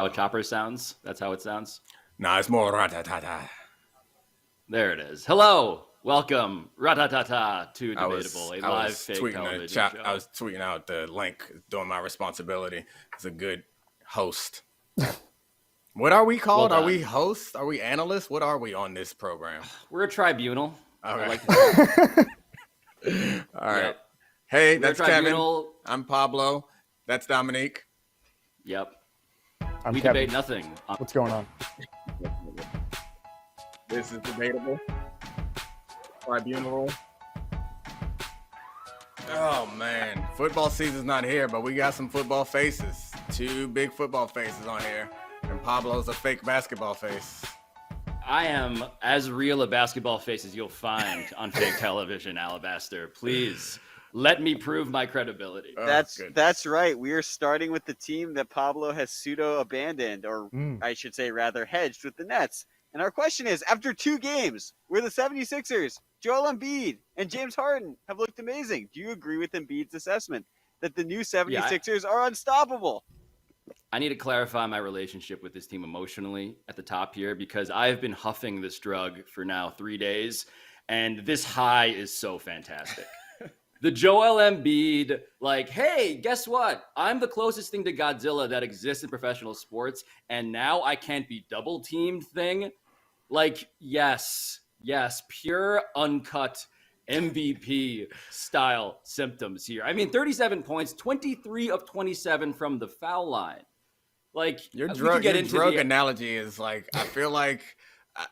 how a chopper sounds? That's how it sounds? Nah, it's more ratatata. There it is. Hello. Welcome, Ratatata, to I Debatable, a I live was fake tweeting television show. I was tweeting out the link, doing my responsibility as a good host. What are we called? Well Are we done. hosts? Are we analysts? What are we on this program? We're a tribunal. Okay. I like to All right. Yep. Hey, We're a that's Kevin. tribunal. I'm Pablo. That's Dominique. Yep. I'm We Kevin. debate nothing. What's going on? This is Debatable. Tribunal. Oh, man. Football season's not here, but we got some football faces. 2 big football faces on here. And Pablo's a fake basketball face. I am as real a basketball face as you'll find on fake television, Alabaster. Please let me prove my credibility. Oh, That's right. We are starting with the team that Pablo has pseudo abandoned, or I should say rather hedged with the Nets. And our question is, after 2 games where the 76ers, Joel Embiid, and James Harden have looked amazing, do you agree with Embiid's assessment that the new 76ers are unstoppable? I need to clarify my relationship with this team emotionally at the top here, because I've been huffing this drug for now 3 days, and this high is so fantastic. The Joel Embiid, like, hey, guess what? I'm the closest thing to Godzilla that exists in professional sports, and now I can't be double teamed thing. Like, yes, pure uncut MVP style symptoms here. I mean, 37 points, 23 of 27 from the foul line. Like, Your we drug, can get your into drug the analogy is like, I feel like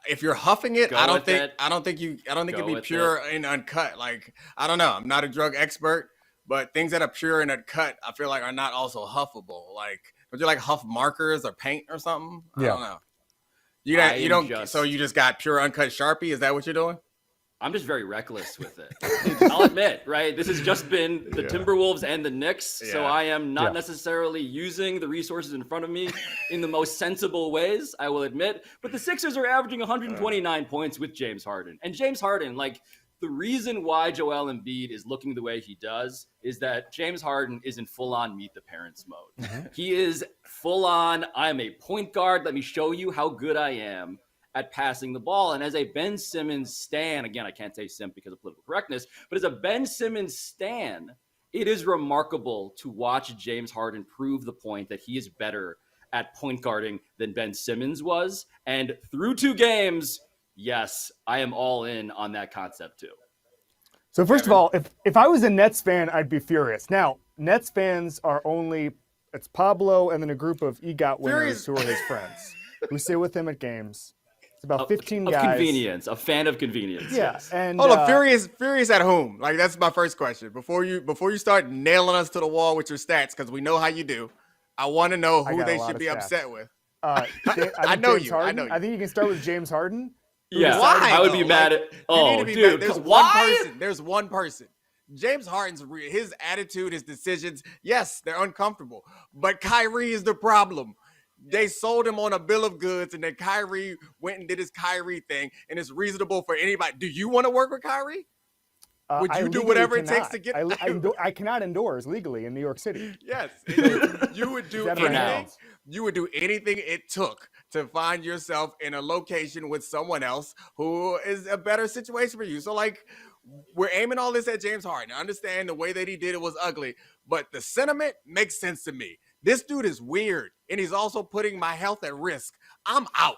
if you're huffing it, Go I don't with think it. it'd Go be with pure and uncut. Like, I don't know. I'm not a drug expert, but things that are pure and uncut, I feel like are not also huffable. Like, would you like huff markers or paint or something? I don't know. You don't. So you just got pure uncut Sharpie? Is that what you're doing? I'm just very reckless with it. I'll admit, right? This has just been the Timberwolves and the Knicks, so I am not necessarily using the resources in front of me in the most sensible ways, I will admit. But the Sixers are averaging 129 points with James Harden. And James Harden, like, the reason why Joel Embiid is looking the way he does is that James Harden is in full-on meet the parents mode. He is full-on, I'm a point guard, let me show you how good I am at passing the ball. And as a Ben Simmons stan, again, I can't say simp because of political correctness, but as a Ben Simmons stan, it is remarkable to watch James Harden prove the point that he is better at point guarding than Ben Simmons was. And through 2 games, yes, I am all in on that concept too. So first of all, if I was a Nets fan, I'd be furious. Now, Nets fans are it's Pablo and then a group of EGOT winners who are his friends, who sit with him at games. It's about 15 guys. Of convenience, a fan of convenience. Yeah, Yes. and Hold on, furious at whom? Like, that's my first question. Before you start nailing us to the wall with your stats, because we know how you do, I want to know who they should be upset with. I know James you. Harden. I know you. I think you can start with James Harden. Yeah, Why, I would be though? mad at. Oh, dude, there's why? one person. There's one person. James Harden's his attitude, his decisions. Yes, they're uncomfortable, but Kyrie is the problem. They sold him on a bill of goods, and then Kyrie went and did his Kyrie thing, and it's reasonable for anybody. Do you want to work with Kyrie? Would you do whatever it takes to get? I cannot indoors legally in New York City. Yes, you would do Never anything. happens. You would do anything it took to find yourself in a location with someone else who is a better situation for you. So, like, we're aiming all this at James Harden. I understand the way that he did it was ugly, but the sentiment makes sense to me. This dude is weird, and he's also putting my health at risk. I'm out.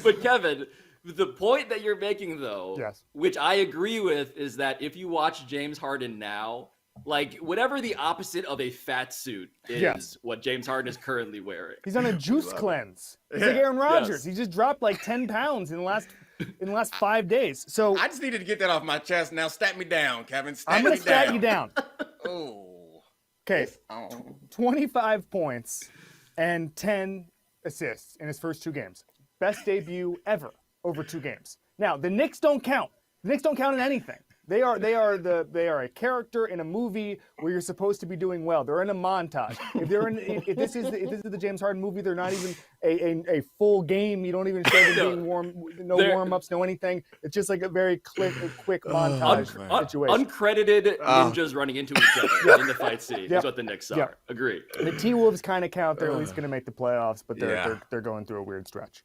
But Kevin, the point that you're making, though, which I agree with, is that if you watch James Harden now, like, whatever the opposite of a fat suit is what James Harden is currently wearing. He's on a juice cleanse. He's like Aaron Rodgers. He just dropped like 10 pounds in the last 5 days. So I just needed to get that off my chest. Now stat me down, Kevin. I'm going to stat you down. Oh. Okay. 25 points and 10 assists in his first 2 games. Best debut ever over 2 games. Now, the Knicks don't count. The Knicks don't count in anything. They are a character in a movie where you're supposed to be doing well. They're in a montage. If this is the James Harden movie, they're not even a full game. You don't even show them being warm, no warm-ups, no anything. It's just like a very quick montage situation. Uncredited ninjas running into each other in the fight scene is what the Knicks are. Agree. The T-Wolves kind of count. They're at least going to make the playoffs, but they're going through a weird stretch.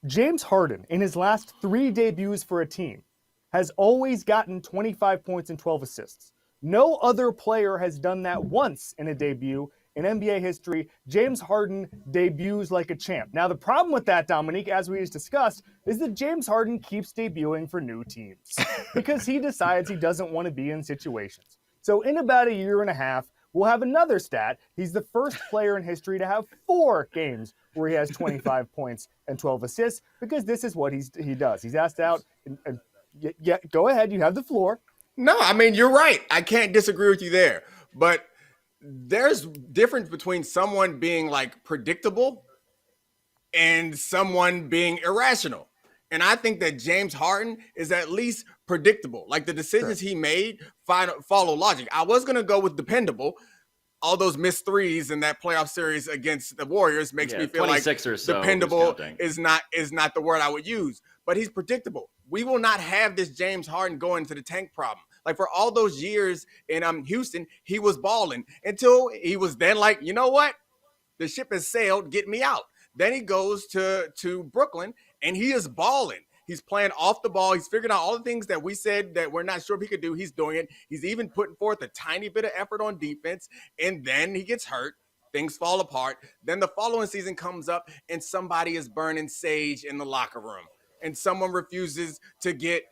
James Harden, in his last 3 debuts for a team, has always gotten 25 points and 12 assists. No other player has done that once in a debut in NBA history. James Harden debuts like a champ. Now, the problem with that, Dominique, as we just discussed, is that James Harden keeps debuting for new teams because he decides he doesn't want to be in situations. So in about a year and a half, we'll have another stat. He's the first player in history to have 4 games where he has 25 points and 12 assists because this is what he does. He's asked out. Yeah, go ahead. You have the floor. No, I mean, you're right. I can't disagree with you there. But there's difference between someone being like predictable and someone being irrational. And I think that James Harden is at least predictable. Like the decisions he made follow logic. I was going to go with dependable. All those missed threes in that playoff series against the Warriors makes me feel like dependable is not the word I would use. But he's predictable. We will not have this James Harden going to the tank problem. Like for all those years in Houston, he was balling until he was then like, you know what? The ship has sailed. Get me out. Then he goes to Brooklyn and he is balling. He's playing off the ball. He's figuring out all the things that we said that we're not sure if he could do. He's doing it. He's even putting forth a tiny bit of effort on defense. And then he gets hurt. Things fall apart. Then the following season comes up and somebody is burning sage in the locker room. And someone refuses to get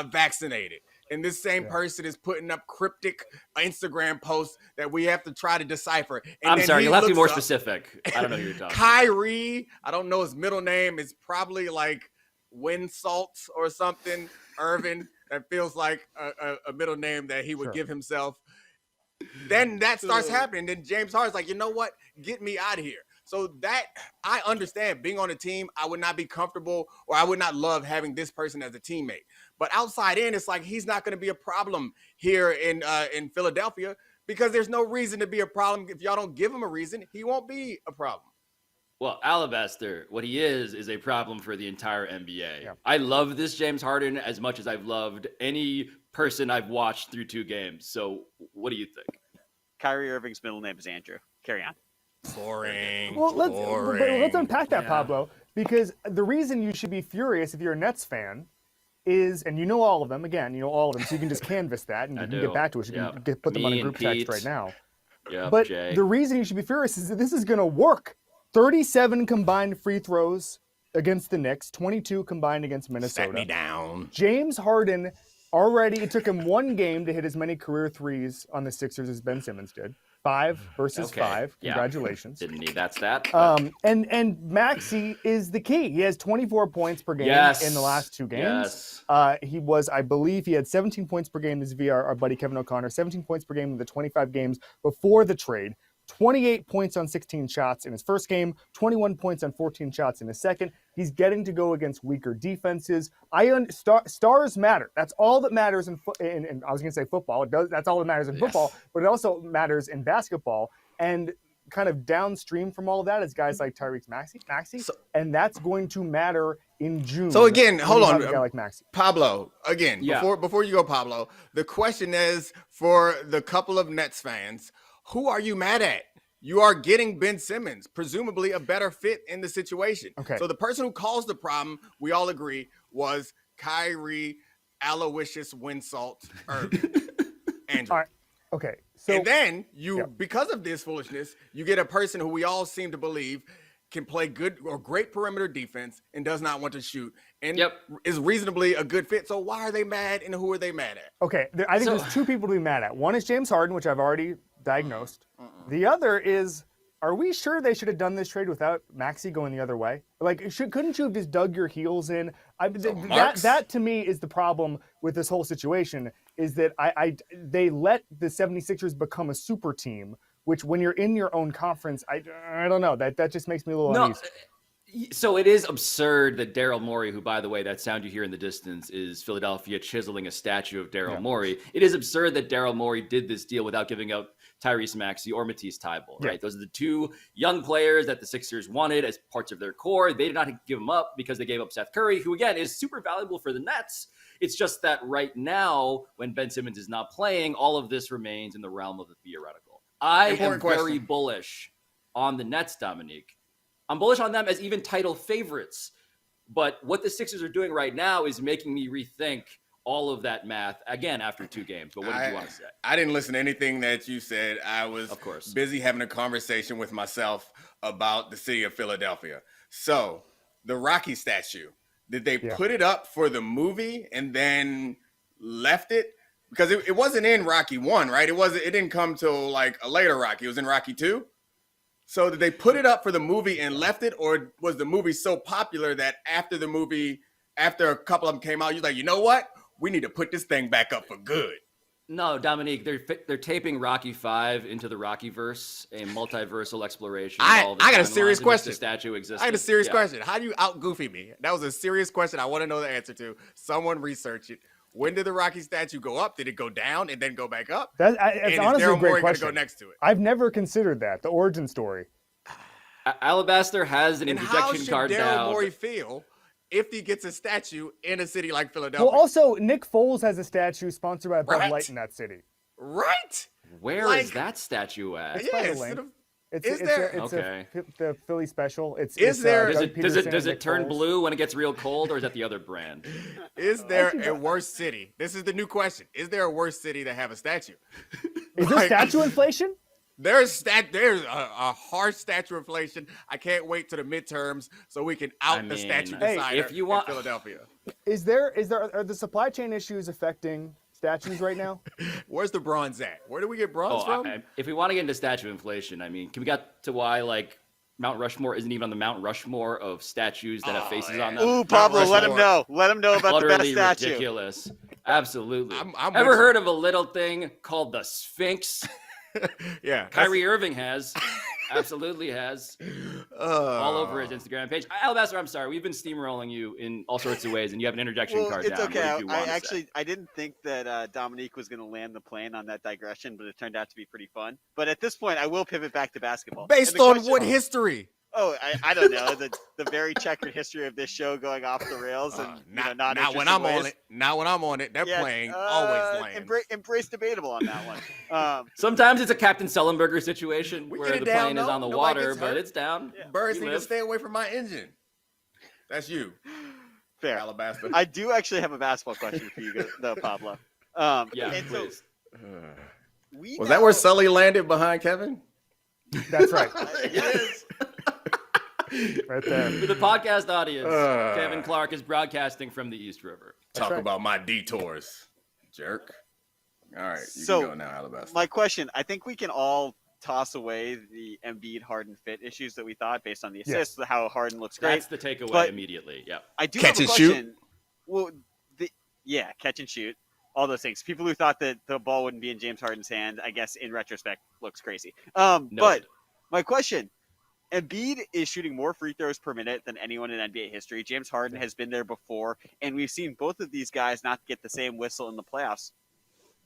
vaccinated. And this same person is putting up cryptic Instagram posts that we have to try to decipher. And I'm sorry, you'll have to be more specific. I don't know who you're talking about. Kyrie, I don't know his middle name. It's probably like Winsalt or something. Irvin, that feels like a middle name that he would give himself. Then that starts happening. Then James Harden's like, you know what? Get me out of here. So that I understand being on a team, I would not be comfortable or I would not love having this person as a teammate. But outside in, it's like he's not going to be a problem here in Philadelphia because there's no reason to be a problem. If y'all don't give him a reason, he won't be a problem. Well, Alabaster, what he is a problem for the entire NBA. Yeah. I love this James Harden as much as I've loved any person I've watched through 2 games. So what do you think? Kyrie Irving's middle name is Andrew. Carry on. Boring. Well, let's unpack that, Pablo, because the reason you should be furious if you're a Nets fan is, and you know all of them, so you can just canvas that and you can get back to it. You can put them on a group text right now. But the reason you should be furious is that this is going to work. 37 combined free throws against the Knicks, 22 combined against Minnesota. Set me down. James Harden it took him 1 game to hit as many career threes on the Sixers as Ben Simmons did. 5 versus 5. Congratulations. Didn't need that stat. And Maxey is the key. He has 24 points per game in the last 2 games. I believe he had 17 points per game this via our buddy Kevin O'Connor, 17 points per game in the 25 games before the trade. 28 points on 16 shots in his first game, 21 points on 14 shots in his second. He's getting to go against weaker defenses. Stars matter. That's all that matters in I was going to say football. That's all that matters in football, but it also matters in basketball. And kind of downstream from all of that is guys like Tyrese Maxey, and that's going to matter in June. So again, hold on, a guy like Maxey. Pablo. Again, before you go, Pablo, the question is for the couple of Nets fans. Who are you mad at? You are getting Ben Simmons, presumably a better fit in the situation. Okay. So the person who caused the problem, we all agree, was Kyrie Aloysius Winsalt Irving. Andrew. All right. Okay. So and then because of this foolishness, you get a person who we all seem to believe can play good or great perimeter defense and does not want to shoot and is reasonably a good fit. So why are they mad and who are they mad at? Okay. I think there's 2 people to be mad at. One is James Harden, which I've already diagnosed. The other is, are we sure they should have done this trade without Maxey going the other way? Like, couldn't you have just dug your heels in? That to me is the problem with this whole situation, is that they let the 76ers become a super team, which when you're in your own conference, I don't know, that just makes me a little uneasy. So it is absurd that Daryl Morey, who, by the way, that sound you hear in the distance is Philadelphia chiseling a statue of Daryl Morey. It is absurd that Daryl Morey did this deal without giving up Tyrese Maxey or Matisse Thybulle, right? Those are the two young players that the Sixers wanted as parts of their core. They did not give them up because they gave up Seth Curry, who, again, is super valuable for the Nets. It's just that right now, when Ben Simmons is not playing, all of this remains in the realm of the theoretical. I am very bullish on the Nets, Dominique. I'm bullish on them as even title favorites. But what the Sixers are doing right now is making me rethink all of that math, again, after 2 games. But what did you want to say? I didn't listen to anything that you said. I was busy having a conversation with myself about the city of Philadelphia. So, the Rocky statue, did they put it up for the movie and then left it? Because it wasn't in Rocky 1, right? It didn't come till like a later Rocky. It was in Rocky 2. So did they put it up for the movie and left it, or was the movie so popular that after the movie, after a couple of them came out, you're like, you know what? We need to put this thing back up for good. No, Dominique, they're taping Rocky 5 into the Rockyverse, a multiversal exploration. I got a serious question. The statue exists. I got a serious question. How do you out-goofy me? That was a serious question I want to know the answer to. Someone research it. When did the Rocky statue go up? Did it go down and then go back up? That's honestly a great question. Go next to it? I've never considered that, the origin story. Alabaster has an interjection card down. How should Daryl Morey feel if he gets a statue in a city like Philadelphia? Well, also, Nick Foles has a statue sponsored by Bud Light in that city. Right? Where is that statue at? It's the Philly special. Does it turn blue when it gets real cold, or is that the other brand? Is there a worse city? This is the new question. Is there a worse city to have a statue? Is there statue inflation? There's a harsh statue inflation. I can't wait to the midterms so we can out the statue designer in Philadelphia. Are the supply chain issues affecting statues right now? Where's the bronze at? Where do we get bronze from? If we want to get into statue inflation, can we get to why Mount Rushmore isn't even on the Mount Rushmore of statues that have faces on them? Ooh, Pablo, let him know. Let him know about the best statue. Ridiculous. Absolutely. Ever heard of a little thing called the Sphinx? Yeah. Kyrie Irving has. Absolutely has. All over his Instagram page. Alabaster, I'm sorry. We've been steamrolling you in all sorts of ways, and you have an interjection card down. It's okay. I didn't think that Dominique was going to land the plane on that digression, but it turned out to be pretty fun. But at this point, I will pivot back to basketball. Based on what history? Oh, I don't know. The very checkered history of this show going off the rails and not when I'm on it. Not when I'm on it. They're playing always lame. Embrace debatable on that one. Sometimes it's a Captain Sullenberger situation where the plane is on the water, but it's down. Yeah. Birds need to stay away from my engine. That's you. Fair. Alabaster. I do actually have a basketball question for you, though, Pablo. Please. Was that where Sully landed behind Kevin? That's right. Yes. Right there. For the podcast audience, Kevin Clark is broadcasting from the East River. Talk about my detours, jerk. All right, you can go now, Alabaster. My question, I think we can all toss away the Embiid Harden fit issues that we thought based on the assists, how Harden looks great. That's the takeaway immediately. Yeah. I do have a question. Well, catch and shoot. All those things. People who thought that the ball wouldn't be in James Harden's hand, I guess in retrospect, looks crazy. But my question, Embiid is shooting more free throws per minute than anyone in NBA history. James Harden has been there before, and we've seen both of these guys not get the same whistle in the playoffs.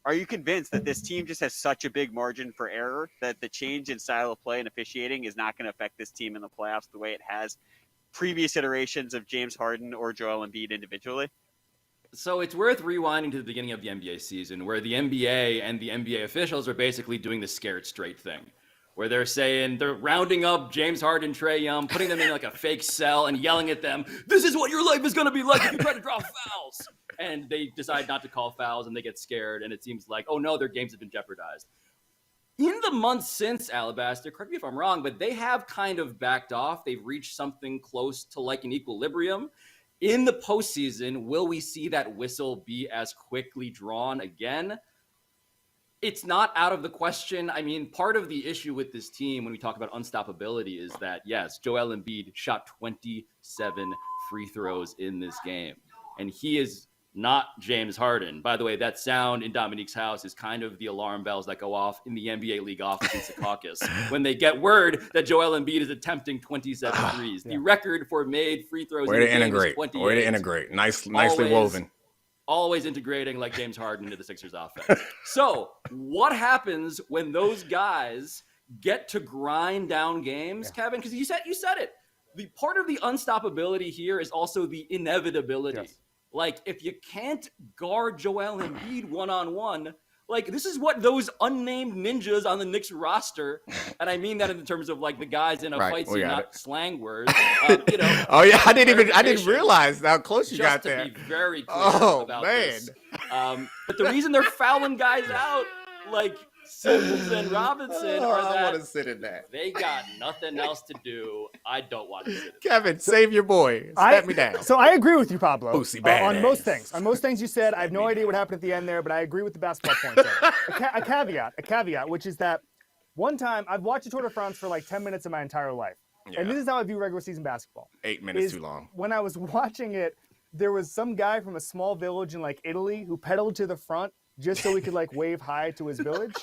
Are you convinced that this team just has such a big margin for error that the change in style of play and officiating is not going to affect this team in the playoffs the way it has previous iterations of James Harden or Joel Embiid individually? So it's worth rewinding to the beginning of the NBA season, where the NBA and the NBA officials are basically doing the scared straight thing, where they're saying they're rounding up James Harden, Trae Young, putting them in like a fake cell and yelling at them, "This is what your life is going to be like if you try to draw fouls." And they decide not to call fouls, and they get scared, and it seems like, oh no, their games have been jeopardized. In the months since, Alabaster, correct me if I'm wrong, but they have kind of backed off. They've reached something close to like an equilibrium. In the postseason, will we see that whistle be as quickly drawn again? It's not out of the question. I mean, part of the issue with this team when we talk about unstoppability is that, yes, Joel Embiid shot 27 free throws in this game. And he is not James Harden. By the way, that sound in Dominique's house is kind of the alarm bells that go off in the NBA league offices at Caucus when they get word that Joel Embiid is attempting 27 threes. The record for made free throws in the game is 28. Way to integrate. Nicely woven. Always integrating like James Harden into the Sixers offense. So what happens when those guys get to grind down games, Kevin? Because you said it. The part of the unstoppability here is also the inevitability. Yes. Like, if you can't guard Joel Embiid one-on-one, like, this is what those unnamed ninjas on the Knicks roster, and I mean that in terms of, like, the guys in a fight scene, not slang words. Oh, yeah, I didn't realize how close you got there. Just to be very clear about this. But the reason they're fouling guys out, like Simmons and Robinson, are that I want to sit in that. they got nothing else to do. I don't want to sit in that. Kevin, save your boy. Step me down. So I agree with you, Pablo, Boosie on badass. most things. On most things you said, I have no idea what happened at the end there, but I agree with the basketball points there. A caveat, which is that one time I've watched the Tour de France for like 10 minutes of my entire life. Yeah. And this is how I view regular season basketball. 8 minutes too long. When I was watching it, there was some guy from a small village in like Italy who pedaled to the front just so he could like wave hi to his village.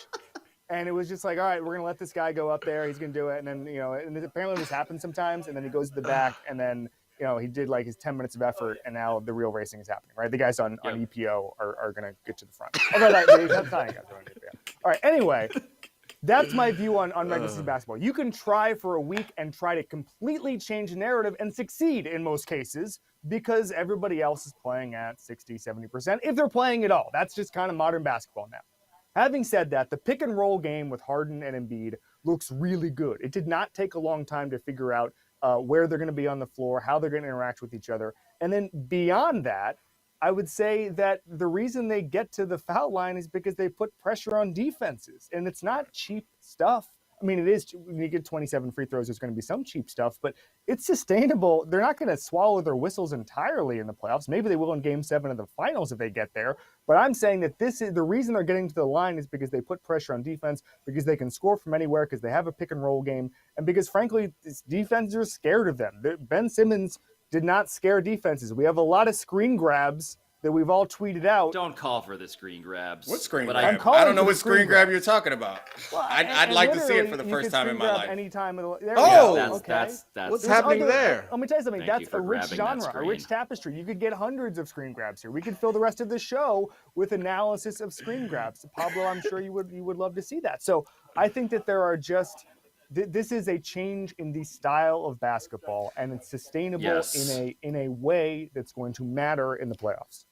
And it was just like, all right, we're going to let this guy go up there. He's going to do it. And then, and apparently this happens sometimes. And then he goes to the back and then, he did like his 10 minutes of effort. And now the real racing is happening, right? The guys on EPO are going to get to the front. All right. Anyway, that's my view on regular season basketball. You can try for a week and try to completely change the narrative and succeed in most cases because everybody else is playing at 60, 70%, if they're playing at all. That's just kind of modern basketball now. Having said that, the pick and roll game with Harden and Embiid looks really good. It did not take a long time to figure out where they're going to be on the floor, how they're going to interact with each other. And then beyond that, I would say that the reason they get to the foul line is because they put pressure on defenses. And it's not cheap stuff. I mean, it is, when you get 27 free throws, there's going to be some cheap stuff, but it's sustainable. They're not going to swallow their whistles entirely in the playoffs. Maybe they will in Game 7 of the finals if they get there. But I'm saying that this is the reason they're getting to the line is because they put pressure on defense, because they can score from anywhere, because they have a pick and roll game, and because, frankly, defenses are scared of them. Ben Simmons did not scare defenses. We have a lot of screen grabs that we've all tweeted out. Don't call for the screen grabs. What screen grab? I don't know what screen grab you're talking about. Well, I'd like to see it for the first time in my life. Any time of the, That's what's happening there? Let me tell you something. Thank you That's for a rich grabbing that genre, a screen. rich tapestry. You could get hundreds of screen grabs here. We could fill the rest of the show with analysis of screen grabs. Pablo, I'm sure you would love to see that. So I think that there are just this is a change in the style of basketball, and it's sustainable in a way that's going to matter in the playoffs.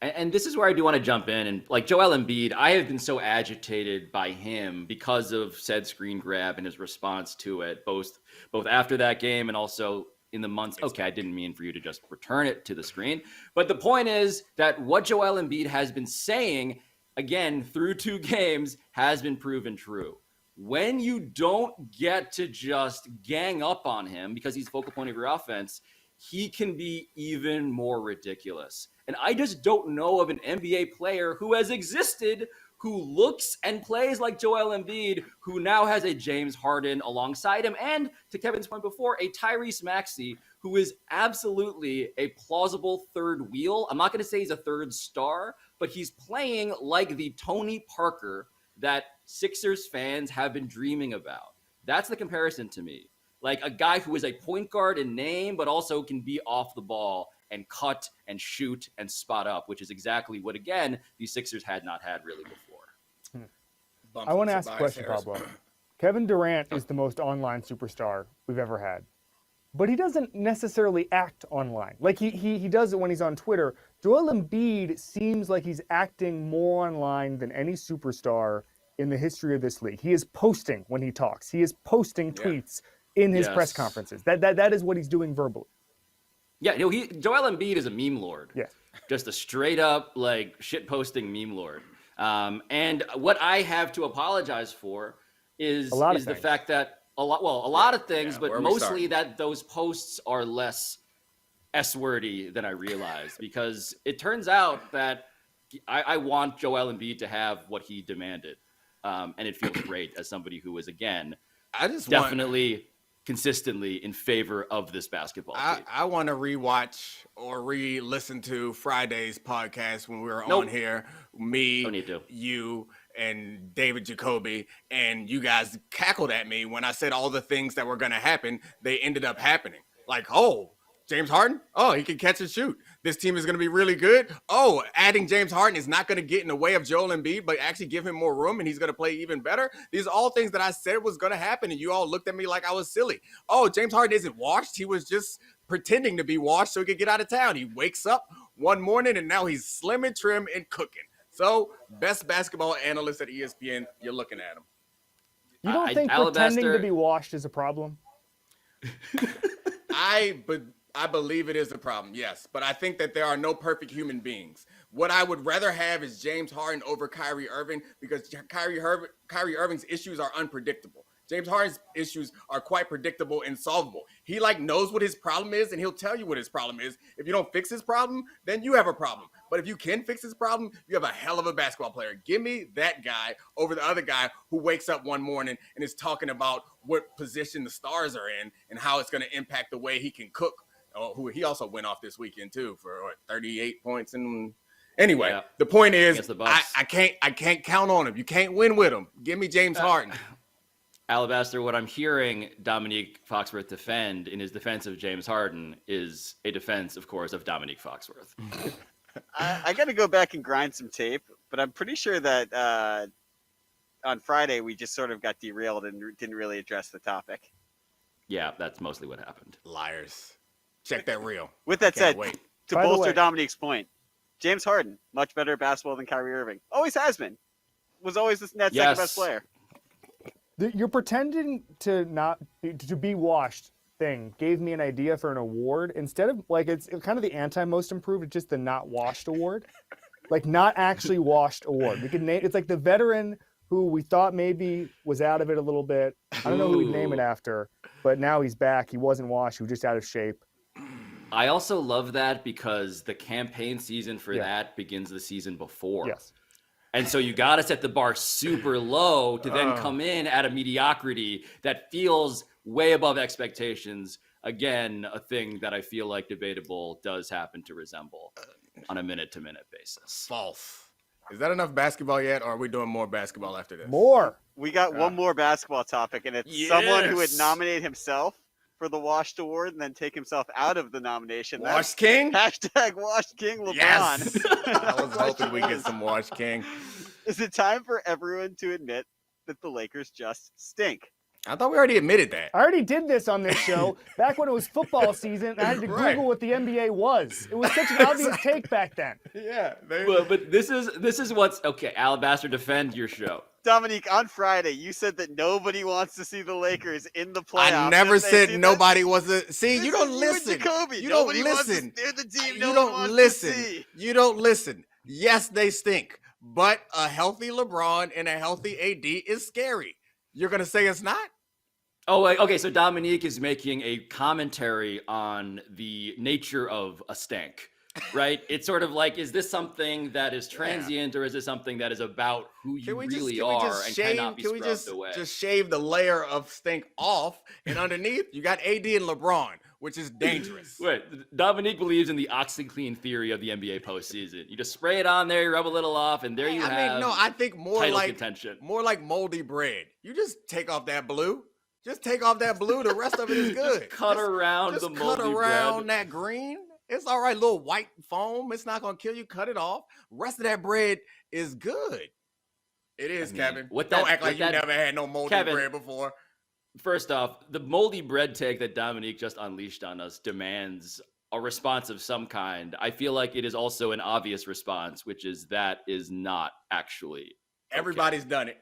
And this is where I do want to jump in. And like Joel Embiid, I have been so agitated by him because of said screen grab and his response to it, both after that game and also in the months. Okay, I didn't mean for you to just return it to the screen. But the point is that what Joel Embiid has been saying, again, through 2 games, has been proven true. When you don't get to just gang up on him because he's focal point of your offense, he can be even more ridiculous. And I just don't know of an NBA player who has existed who looks and plays like Joel Embiid, who now has a James Harden alongside him, and to Kevin's point before, a Tyrese Maxey, who is absolutely a plausible third wheel. I'm not going to say he's a third star, but he's playing like the Tony Parker that Sixers fans have been dreaming about. That's the comparison to me. Like a guy who is a point guard in name, but also can be off the ball and cut and shoot and spot up, which is exactly what, again, these Sixers had not had really before. I want to ask a question, Pablo. Kevin Durant is the most online superstar we've ever had, but he doesn't necessarily act online. Like he does it when he's on Twitter. Joel Embiid seems like he's acting more online than any superstar in the history of this league. He is posting when he talks. He is posting tweets in his press conferences. That is what he's doing verbally. Yeah, Joel Embiid is a meme lord. Yeah. Just a straight up like shit posting meme lord. And what I have to apologize for is the fact that a lot of things, but mostly that those posts are less S-wordy than I realized, because it turns out that I want Joel Embiid to have what he demanded. And it feels great as somebody who is, again, definitely consistently in favor of this basketball team. I want to rewatch or re-listen to Friday's podcast when we were on here. Me, Don't need to. you, and David Jacoby, and you guys cackled at me when I said all the things that were going to happen. They ended up happening. Like, oh, James Harden? Oh, he can catch and shoot. This team is going to be really good. Oh, adding James Harden is not going to get in the way of Joel Embiid, but actually give him more room, and he's going to play even better. These are all things that I said was going to happen, and you all looked at me like I was silly. Oh, James Harden isn't washed. He was just pretending to be washed so he could get out of town. He wakes up one morning, and now he's slim and trim and cooking. So, best basketball analyst at ESPN, you're looking at him. You don't think pretending to be washed is a problem? I believe it is a problem, yes. But I think that there are no perfect human beings. What I would rather have is James Harden over Kyrie Irving because Kyrie Irving's issues are unpredictable. James Harden's issues are quite predictable and solvable. He knows what his problem is, and he'll tell you what his problem is. If you don't fix his problem, then you have a problem. But if you can fix his problem, you have a hell of a basketball player. Give me that guy over the other guy who wakes up one morning and is talking about what position the stars are in and how it's going to impact the way he can cook. Who he also went off this weekend too for 38 points. And anyway, the point is, I can't count on him. You can't win with him. Give me James Harden. Alabaster, what I'm hearing Dominique Foxworth defend in his defense of James Harden is a defense, of course, of Dominique Foxworth. I got to go back and grind some tape, but I'm pretty sure that on Friday we just sort of got derailed and didn't really address the topic. Yeah, that's mostly what happened. Liars. Check that reel. With that said, to By the bolster way- Dominique's point, James Harden, much better at basketball than Kyrie Irving. Always has been. Was always the Nets' second best player. You're pretending to be washed thing gave me an idea for an award. Instead of it's kind of the anti-most improved, it's just the not washed award. Like not actually washed award. We could name it's like the veteran who we thought maybe was out of it a little bit. I don't know who we'd name it after, but now he's back. He wasn't washed. He was just out of shape. I also love that because the campaign season for that begins the season before. Yes. And so you got to set the bar super low to then come in at a mediocrity that feels way above expectations. Again, a thing that I feel like Debatable does happen to resemble on a minute-to-minute basis. False. Is that enough basketball yet, or are we doing more basketball after this? More. We got one more basketball topic, and it's someone who would nominate himself for the Washed Award and then take himself out of the nomination. Washed King? Hashtag Washed King LeBron. Yes. I was hoping we get some Washed King. Is it time for everyone to admit that the Lakers just stink? I thought we already admitted that. I already did this on this show back when it was football season. And I had to Google what the NBA was. It was such an obvious take back then. Yeah. Well, but this is what's okay. Alabaster, defend your show. Dominique, on Friday, you said that nobody wants to see the Lakers in the playoffs. I never said nobody was a. See, you don't listen. You don't listen. They're the team. You No one don't wants listen. To see. You don't listen. Yes, they stink, but a healthy LeBron and a healthy AD is scary. You're gonna say it's not? Oh, okay. So Dominique is making a commentary on the nature of a stank, right? It's sort of like, is this something that is transient, or is this something that is about who you really are and cannot be scrubbed away? Just shave the layer of stink off, and underneath you got AD and LeBron, which is dangerous. Wait, Dominique believes in the OxyClean theory of the NBA postseason. You just spray it on there, you rub a little off, and there you have. I think more contention. More like moldy bread. You just take off that blue. Just take off that blue. The rest of it is good. Just cut around the moldy bread. Cut around that green. It's all right, little white foam. It's not gonna kill you. Cut it off. Rest of that bread is good. It is, Kevin. Don't act like you never had no moldy bread before. First off, the moldy bread take that Dominique just unleashed on us demands a response of some kind. I feel like it is also an obvious response, which is that is not actually. Everybody's done it.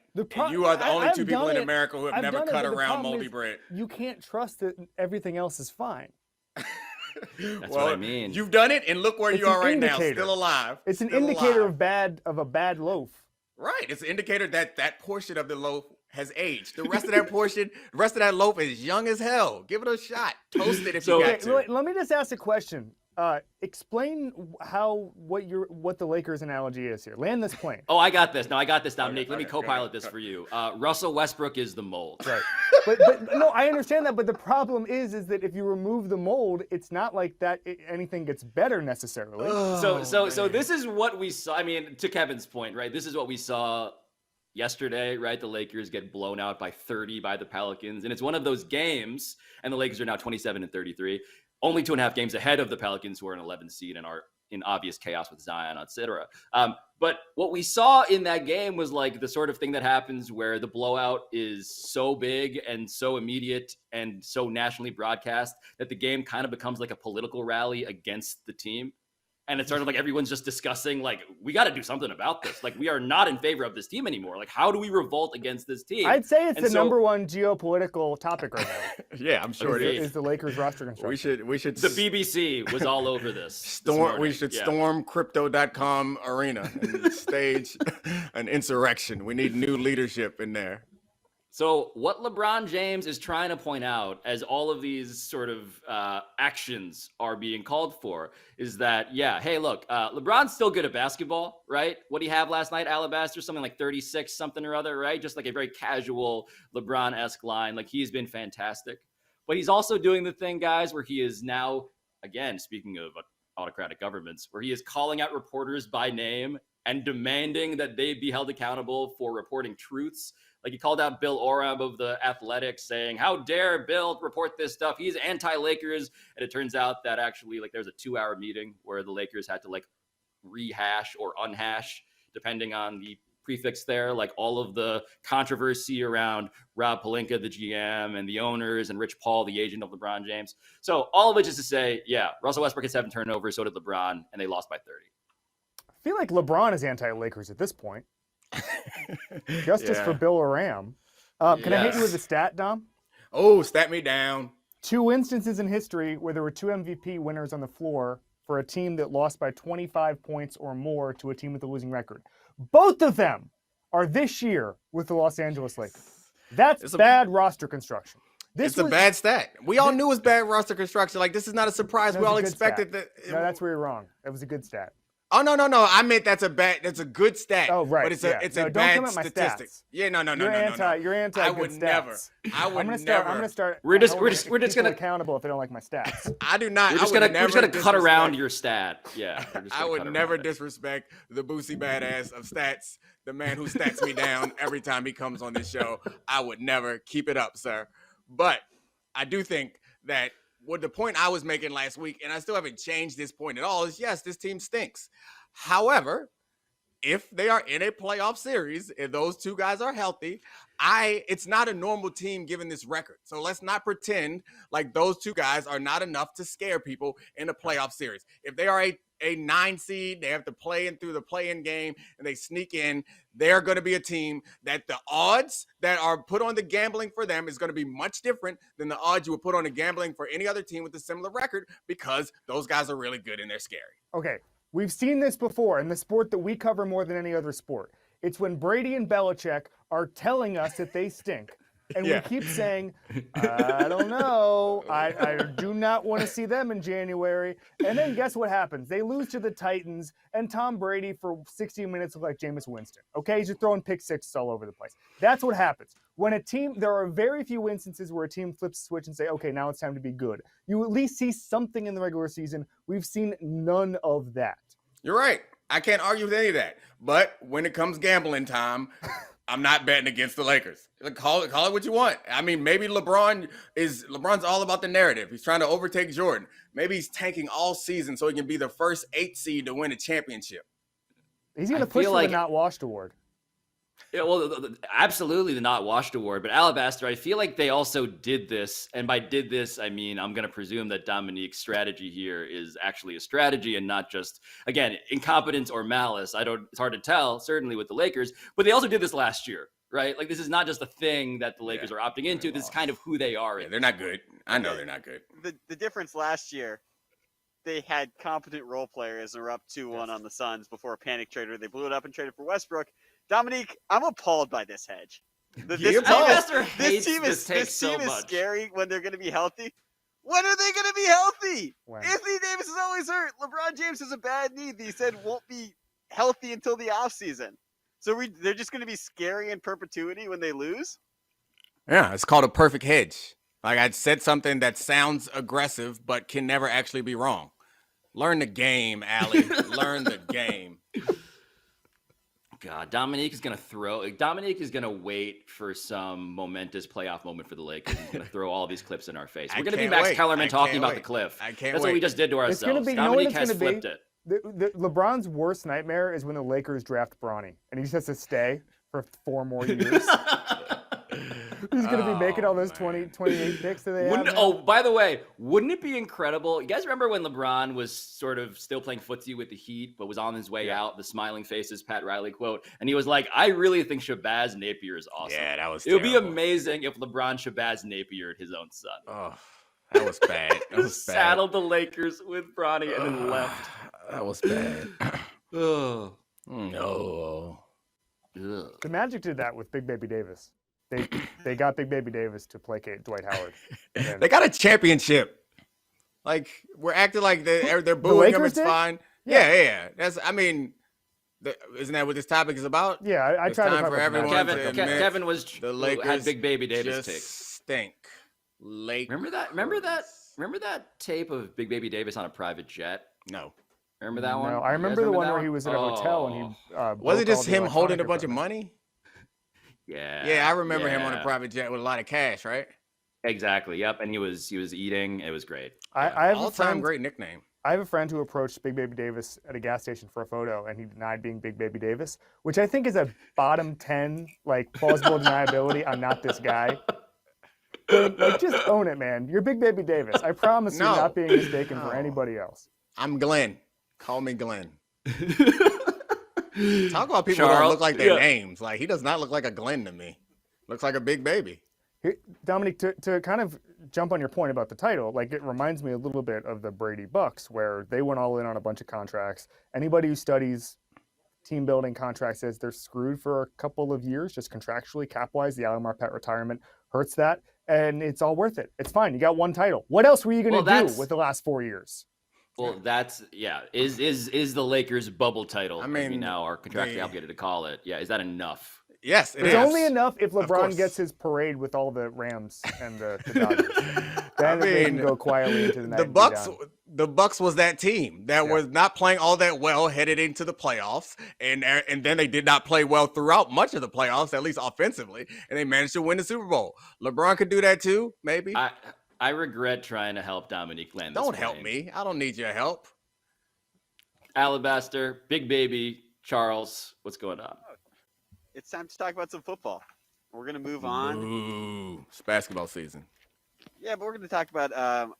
You are the only two people in America who have never cut around moldy bread. You can't trust that everything else is fine. That's what I mean. You've done it, and look where you are right now, still alive. It's an indicator of a bad loaf. Right. It's an indicator that that portion of the loaf has aged. The rest of that portion, the rest of that loaf is young as hell. Give it a shot. Toast it if you got to. Let me just ask a question. Explain what the Lakers analogy is here. Land this plane. Oh, I got this. No, I got this, Dominique. Let me okay, co-pilot this for you. Russell Westbrook is the mold. Right. But no, I understand that. But the problem is that if you remove the mold, it's not like that anything gets better necessarily. So this is what we saw. I mean, to Kevin's point, right? This is what we saw yesterday, right? The Lakers get blown out by 30 by the Pelicans, and it's one of those games. And the Lakers are now 27-33. Only 2.5 games ahead of the Pelicans, who are an 11 seed and are in obvious chaos with Zion, etc. But what we saw in that game was like the sort of thing that happens where the blowout is so big and so immediate and so nationally broadcast that the game kind of becomes like a political rally against the team. And it's sort of like everyone's just discussing, like, we got to do something about this. Like, we are not in favor of this team anymore. Like, how do we revolt against this team? I'd say it's the number one geopolitical topic right now. Yeah, I'm sure it is. Is the Lakers roster construction. We should. The BBC was all over this. We should storm crypto.com arena and stage an insurrection. We need new leadership in there. So what LeBron James is trying to point out as all of these sort of actions are being called for is that, hey, look, LeBron's still good at basketball, right? What did he have last night, Alabaster? Something like 36 something or other, right? Just like a very casual LeBron-esque line. Like, he's been fantastic. But he's also doing the thing, guys, where he is now, again, speaking of autocratic governments, where he is calling out reporters by name and demanding that they be held accountable for reporting truths. Like, he called out Bill Oram of The Athletic saying, how dare Bill report this stuff? He's anti-Lakers. And it turns out that actually, like, there's a 2-hour meeting where the Lakers had to, like, rehash or unhash, depending on the prefix there, like all of the controversy around Rob Pelinka, the GM, and the owners, and Rich Paul, the agent of LeBron James. So all of which is to say, Russell Westbrook had 7 turnovers, so did LeBron, and they lost by 30. I feel like LeBron is anti-Lakers at this point. Justice for Bill Oram. Can I hit you with a stat, Dom? Oh, stat me down. 2 instances in history where there were 2 MVP winners on the floor for a team that lost by 25 points or more to a team with a losing record. Both of them are this year with the Los Angeles Lakers. That's bad roster construction. It's a bad stat. We all knew it was bad roster construction. Like, this is not a surprise. We all expected that. No, that's where you're wrong. It was a good stat. Oh, no. I meant that's a good stat. Oh, right. But it's a bad statistic. Yeah, no. You're anti I would good never. stats. I would I'm never. gonna start. We're just gonna accountable if they don't like my stats. I do not. We're just gonna cut around your stat. Yeah. I would never disrespect the Boosie badass of stats, the man who stats me down every time he comes on this show. I would never. Keep it up, sir. But I do think that what the point I was making last week, and I still haven't changed this point at all, is yes, this team stinks. However, if they are in a playoff series, if those 2 guys are healthy, it's not a normal team given this record. So let's not pretend like those 2 guys are not enough to scare people in a playoff series. If they are a 9 seed, they have to play in through the play-in game, and they sneak in, they're going to be a team that the odds that are put on the gambling for them is going to be much different than the odds you would put on the gambling for any other team with a similar record, because those guys are really good and they're scary. Okay, we've seen this before in the sport that we cover more than any other sport. It's when Brady and Belichick are telling us that they stink. And we keep saying, I don't know. I do not want to see them in January. And then guess what happens? They lose to the Titans, and Tom Brady for 60 minutes looked like Jameis Winston. Okay, he's just throwing pick sixes all over the place. That's what happens. When a team, there are very few instances where a team flips the switch and say, okay, now it's time to be good. You at least see something in the regular season. We've seen none of that. You're right. I can't argue with any of that. But when it comes gambling time, I'm not betting against the Lakers. Call it what you want. I mean, maybe LeBron's all about the narrative. He's trying to overtake Jordan. Maybe he's tanking all season so he can be the first 8 seed to win a championship. He's going to push for the Not Washed Award. Yeah, well, absolutely the Not Washed Award. But Alabaster, I feel like they also did this. And by did this, I mean, I'm going to presume that Dominique's strategy here is actually a strategy and not just, again, incompetence or malice. It's hard to tell, certainly with the Lakers. But they also did this last year, right? Like, this is not just a thing that the Lakers are opting into. This is kind of who they are. Yeah, they're not good. I know they're not good. The difference last year, they had competent role players and were up 2-1 on the Suns before a panic trade where they blew it up and traded for Westbrook. Dominique, I'm appalled by this hedge. This team is scary when they're going to be healthy, When are they going to be healthy? When? Anthony Davis is always hurt. LeBron James has a bad knee that he said won't be healthy until the offseason. So they're just going to be scary in perpetuity when they lose? Yeah, it's called a perfect hedge. Like I said something that sounds aggressive but can never actually be wrong. Learn the game, Allie. Learn the game. God, Dominique is gonna wait for some momentous playoff moment for the Lakers. He's gonna throw all these clips in our face. We're gonna be Max Kellerman talking about the cliff. I can't That's wait. what we just did to ourselves. It's gonna be, Dominique has flipped it. LeBron's worst nightmare is when the Lakers draft Bronny, and he just has to stay for 4 more years. He's going to be making all those 28 picks that they have. Oh, by the way, wouldn't it be incredible? You guys remember when LeBron was sort of still playing footsie with the Heat, but was on his way out, the smiling faces, Pat Riley quote, and he was like, I really think Shabazz Napier is awesome. Yeah, that was It would be terrible. amazing if LeBron Shabazz Napiered his own son. Oh, that was bad. That was bad. Saddled the Lakers with Bronny and then left. That was bad. Ugh. No. Ugh. The Magic did that with Big Baby Davis. They got Big Baby Davis to placate Dwight Howard. They got a championship. Like we're acting like they're booing him. It's fine. Yeah. Isn't that what this topic is about? Yeah, I It's tried to time talk for about everyone Magic. to admit Kevin the Lakers had Big Baby Davis just take. stink. Lakers. Remember that tape of Big Baby Davis on a private jet? No. Remember that one? No, I You guys remember the one that where he was in a hotel and he Was it broke just all the him holding a electronic bunch of equipment. money? Yeah. Yeah, I remember him on a yeah. private jet with a lot of cash, right? Exactly. Yep. And he was eating. It was great. I have a All-time friend. great nickname. I have a friend who approached Big Baby Davis at a gas station for a photo, and he denied being Big Baby Davis, which I think is a bottom 10 like plausible deniability. I'm not this guy. Like, just own it, man. You're Big Baby Davis. I promise No. you're not being mistaken for No. anybody else. I'm Glenn. Call me Glenn. Talk about people that Charles, look like their yeah. names. Like he does not look like a Glenn to me. Looks like a big baby. Here, Dominic, to kind of jump on your point about the title, like it reminds me a little bit of the Brady Bucks, where they went all in on a bunch of contracts. Anybody who studies team building contracts says they're screwed for a couple of years, just contractually, cap-wise. The Allen Marpet retirement hurts that, and it's all worth it. It's fine. You got one title. What else were you going to do with the last 4 years? Well, that's is the Lakers bubble title? I mean, we now are contractually obligated to call it. Yeah, is that enough? Yes, it It's is. only enough if course. LeBron gets his parade with all the Rams and the Dodgers. Then they can go quietly into the night. The Bucks was that team that was not playing all that well headed into the playoffs, and then they did not play well throughout much of the playoffs, at least offensively, and they managed to win the Super Bowl. LeBron could do that too, maybe. I regret trying to help Dominique land this Don't help plane. me. I don't need your help. Alabaster, Big Baby, Charles, what's going on? It's time to talk about some football. We're going to move on. Ooh, it's basketball season. Yeah, but we're going to talk about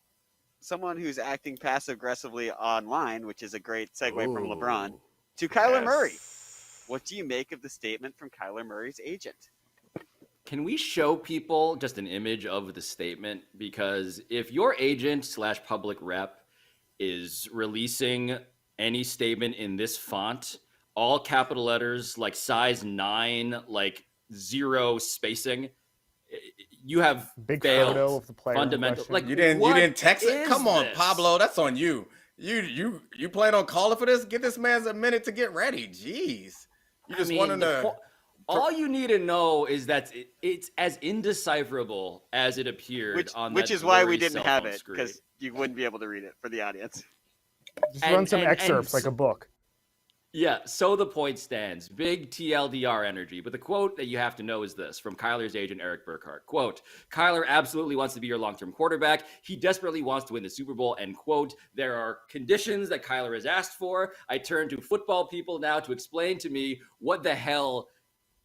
someone who's acting passive-aggressively online, which is a great segue from LeBron, to Kyler Murray. What do you make of the statement from Kyler Murray's agent? Can we show people just an image of the statement? Because if your agent / public rep is releasing any statement in this font, all capital letters, like size 9, like 0 spacing, you have big failed photo of the player. fundamental. Like You didn't text it? Come on, this? Pablo, that's on you. You plan on calling for this? Give this man a minute to get ready. Jeez. You just wanted to. All you need to know is that it's as indecipherable as it appeared on that which is why we blurry didn't cell have phone it, screen. because you wouldn't be able to read it for the audience. Just run some excerpts like a book. Yeah, so the point stands. Big TLDR energy. But the quote that you have to know is this from Kyler's agent, Eric Burkhart. Quote, Kyler absolutely wants to be your long-term quarterback. He desperately wants to win the Super Bowl, end quote. There are conditions that Kyler has asked for. I turn to football people now to explain to me what the hell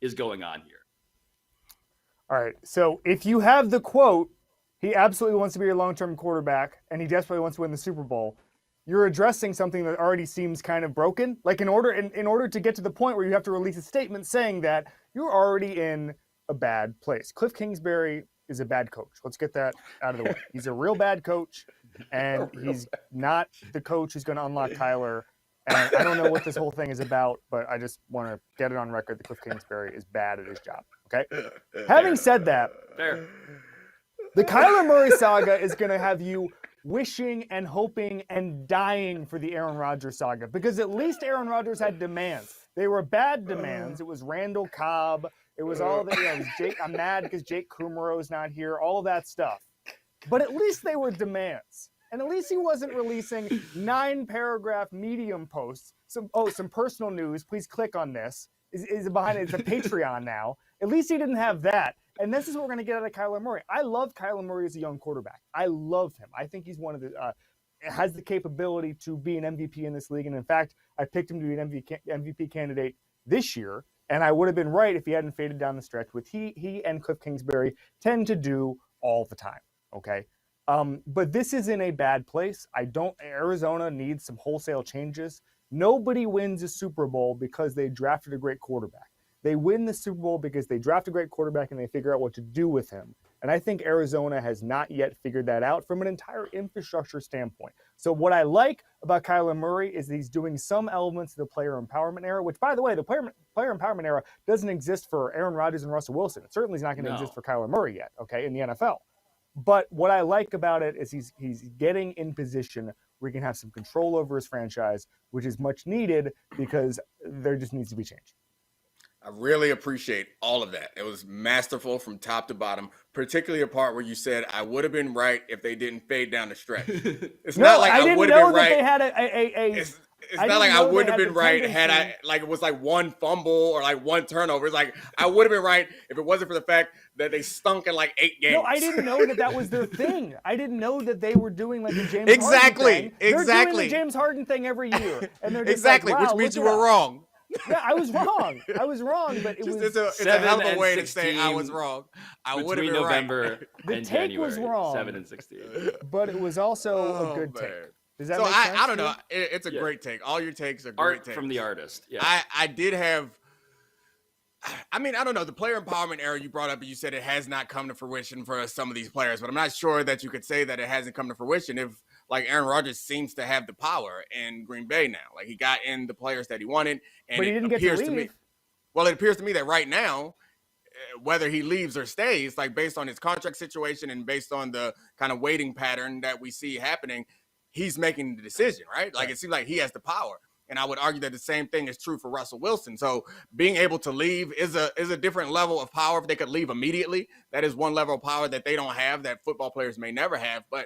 is going on here. All right, so if you have the quote, he absolutely wants to be your long-term quarterback, and he desperately wants to win the Super Bowl, you're addressing something that already seems kind of broken. Like in order to get to the point where you have to release a statement saying that, you're already in a bad place. Cliff Kingsbury is a bad coach. Let's get that out of the way. He's a real bad coach, and he's not the coach who's going to unlock Kyler. And I don't know what this whole thing is about, but I just want to get it on record that Cliff Kingsbury is bad at his job. Okay? Having said that, Fair. The Kyler Murray saga is going to have you wishing and hoping and dying for the Aaron Rodgers saga, because at least Aaron Rodgers had demands. They were bad demands. It was Randall Cobb. It was all the, it was Jake. I'm mad because Jake Kumerow not here. All that stuff. But at least they were demands. And at least he wasn't releasing 9-paragraph Medium posts. Some personal news. Please click on this. Is behind it. It's a Patreon now. At least he didn't have that. And this is what we're going to get out of Kyler Murray. I love Kyler Murray as a young quarterback. I love him. I think he's one of the has the capability to be an MVP in this league. And in fact, I picked him to be an MVP candidate this year. And I would have been right if he hadn't faded down the stretch, which he and Cliff Kingsbury tend to do all the time. Okay. But this is in a bad place. Arizona needs some wholesale changes. Nobody wins a Super Bowl because they drafted a great quarterback. They win the Super Bowl because they draft a great quarterback and they figure out what to do with him. And I think Arizona has not yet figured that out from an entire infrastructure standpoint. So what I like about Kyler Murray is he's doing some elements of the player empowerment era, which, by the way, the player empowerment era doesn't exist for Aaron Rodgers and Russell Wilson. It certainly is not going to exist for Kyler Murray yet, okay, in the NFL. But what I like about it is he's getting in position where he can have some control over his franchise, which is much needed because there just needs to be change. I really appreciate all of that. It was masterful from top to bottom, particularly a part where you said, I would have been right if they didn't fade down the stretch. It's not like I would have been right. They had It's not like I wouldn't have been right had I, like, it was like one fumble or like one turnover. It's like I would have been right if it wasn't for the fact that they stunk in like 8 games. No, I didn't know that was their thing. I didn't know that they were doing like a James Harden thing. They're doing the James Harden thing every year. And they're just like, wow, which means you were wrong. Yeah, I was wrong. But it's a hell of a way to say I was wrong. I would have been November right. The and take January, was wrong. 7-16. But it was also a good take. Does that so make sense? I don't know. It's a great take. All your takes are great takes. From the artist. Yeah. I did have. I mean, I don't know. The player empowerment era you brought up, you said it has not come to fruition for some of these players, but I'm not sure that you could say that it hasn't come to fruition if, like, Aaron Rodgers seems to have the power in Green Bay now. Like, he got in the players that he wanted, and but he didn't get to leave. It appears to me that right now, whether he leaves or stays, like, based on his contract situation and based on the kind of waiting pattern that we see happening, he's making the decision, right? Like, it seems like he has the power. And I would argue that the same thing is true for Russell Wilson. So being able to leave is a different level of power. If they could leave immediately, that is one level of power that they don't have, that football players may never have. But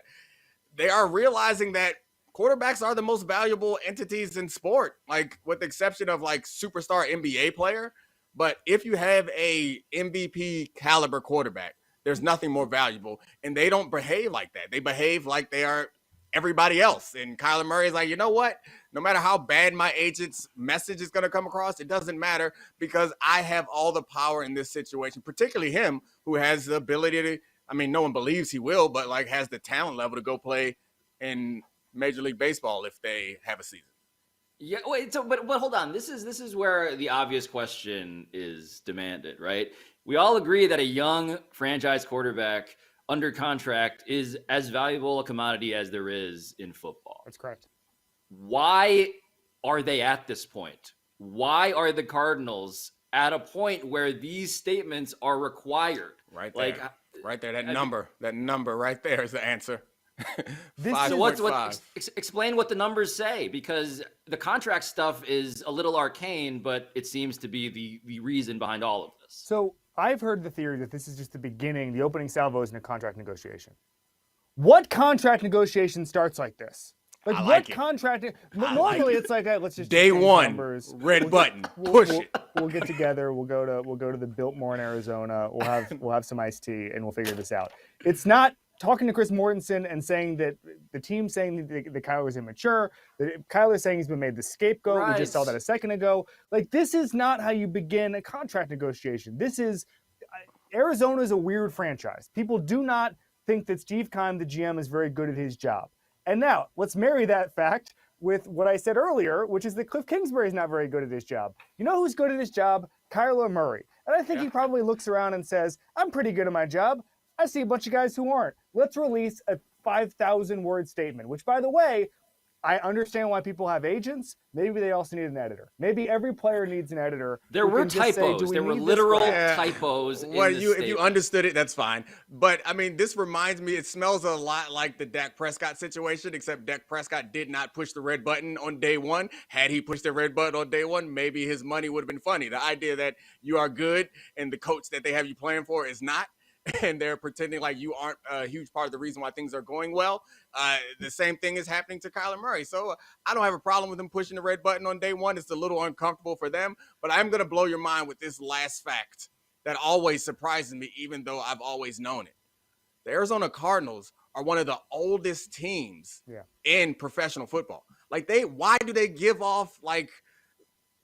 they are realizing that quarterbacks are the most valuable entities in sport, like with the exception of like superstar NBA player. But if you have a MVP caliber quarterback, there's nothing more valuable. And they don't behave like that. They behave like they are everybody else. And Kyler Murray is like, you know what? No matter how bad my agent's message is going to come across, it doesn't matter because I have all the power in this situation, particularly him who has the ability to, I mean, no one believes he will, but like has the talent level to go play in Major League Baseball if they have a season. Yeah, wait, so but hold on. This is where the obvious question is demanded, right? We all agree that a young franchise quarterback under contract is as valuable a commodity as there is in football. That's correct. Why are they at this point? Why are the Cardinals at a point where these statements are required? Right there. Right there. That number right there is the answer. Explain what the numbers say, because the contract stuff is a little arcane, but it seems to be the reason behind all of this. So I've heard the theory that this is just the beginning, the opening salvos in a contract negotiation. What contract negotiation starts like this? Like, what contract? Normally, it's like, let's just day one, numbers. red button, push it. We'll get together. We'll go to the Biltmore in Arizona. We'll have some iced tea and we'll figure this out. It's not talking to Chris Mortensen and saying that the team saying that Kyler is immature. That Kyler saying he's been made the scapegoat. Right. We just saw that a second ago. Like, this is not how you begin a contract negotiation. This is Arizona is a weird franchise. People do not think that Steve Keim, the GM, is very good at his job. And now, let's marry that fact with what I said earlier, which is that Cliff Kingsbury is not very good at his job. You know who's good at his job? Kyler Murray. And I think he probably looks around and says, I'm pretty good at my job. I see a bunch of guys who aren't. Let's release a 5,000-word statement, which, by the way, I understand why people have agents. Maybe they also need an editor. Maybe every player needs an editor. There were typos. There were literal typos. Well, if you understood it, that's fine. But I mean, this reminds me. It smells a lot like the Dak Prescott situation, except Dak Prescott did not push the red button on day one. Had he pushed the red button on day one, maybe his money would have been funny. The idea that you are good and the coach that they have you playing for is not, and they're pretending like you aren't a huge part of the reason why things are going well. The same thing is happening to Kyler Murray. So I don't have a problem with them pushing the red button on day one. It's a little uncomfortable for them, but I'm going to blow your mind with this last fact that always surprises me, even though I've always known it. The Arizona Cardinals are one of the oldest teams in professional football. Like why do they give off like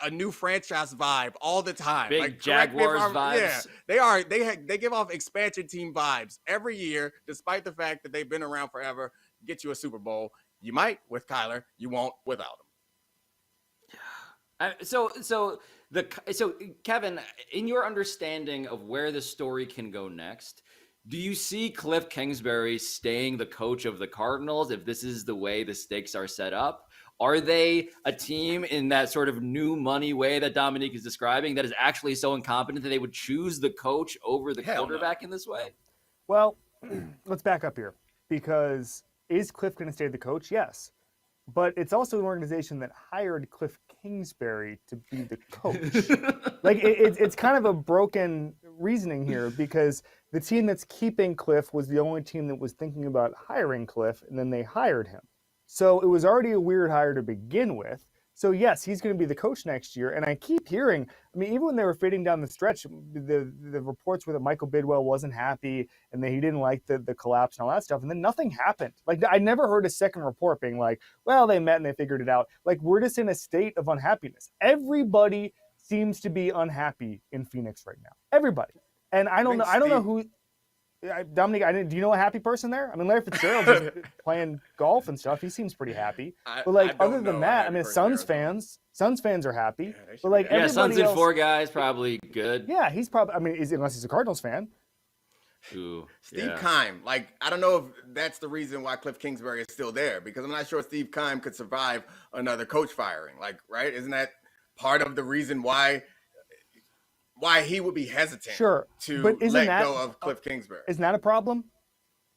a new franchise vibe all the time? Big like Jaguars vibes. Yeah, they give off expansion team vibes every year, despite the fact that they've been around forever. Get you a Super Bowl. You might with Kyler, you won't without him. So Kevin, in your understanding of where the story can go next, do you see Cliff Kingsbury staying the coach of the Cardinals if this is the way the stakes are set up? Are they a team in that sort of new money way that Dominique is describing that is actually so incompetent that they would choose the coach over the quarterback in this way? Well, let's back up here, because is Cliff going to stay the coach? Yes. But it's also an organization that hired Cliff Kingsbury to be the coach. It's kind of a broken reasoning here, because the team that's keeping Cliff was the only team that was thinking about hiring Cliff, and then they hired him. So it was already a weird hire to begin with. So yes, he's going to be the coach next year. And I keep hearing, I mean, even when they were fading down the stretch, the reports were that Michael Bidwell wasn't happy and that he didn't like the collapse and all that stuff. And then nothing happened. Like, I never heard a second report being like, well, they met and they figured it out. Like, we're just in a state of unhappiness. Everybody seems to be unhappy in Phoenix right now. Everybody. And I don't know who. Dominic, do you know a happy person there? I mean, Larry Fitzgerald's just playing golf and stuff. He seems pretty happy. But like, other than that, I mean, Suns fans are happy. Yeah, but like, Suns in 4 guys probably good. Yeah, he's probably. I mean, unless he's a Cardinals fan. Ooh, Steve Keim, like, I don't know if that's the reason why Cliff Kingsbury is still there, because I'm not sure Steve Keim could survive another coach firing. Like, right? Isn't that part of the reason why he would be hesitant to let go of Cliff Kingsbury? Isn't that a problem?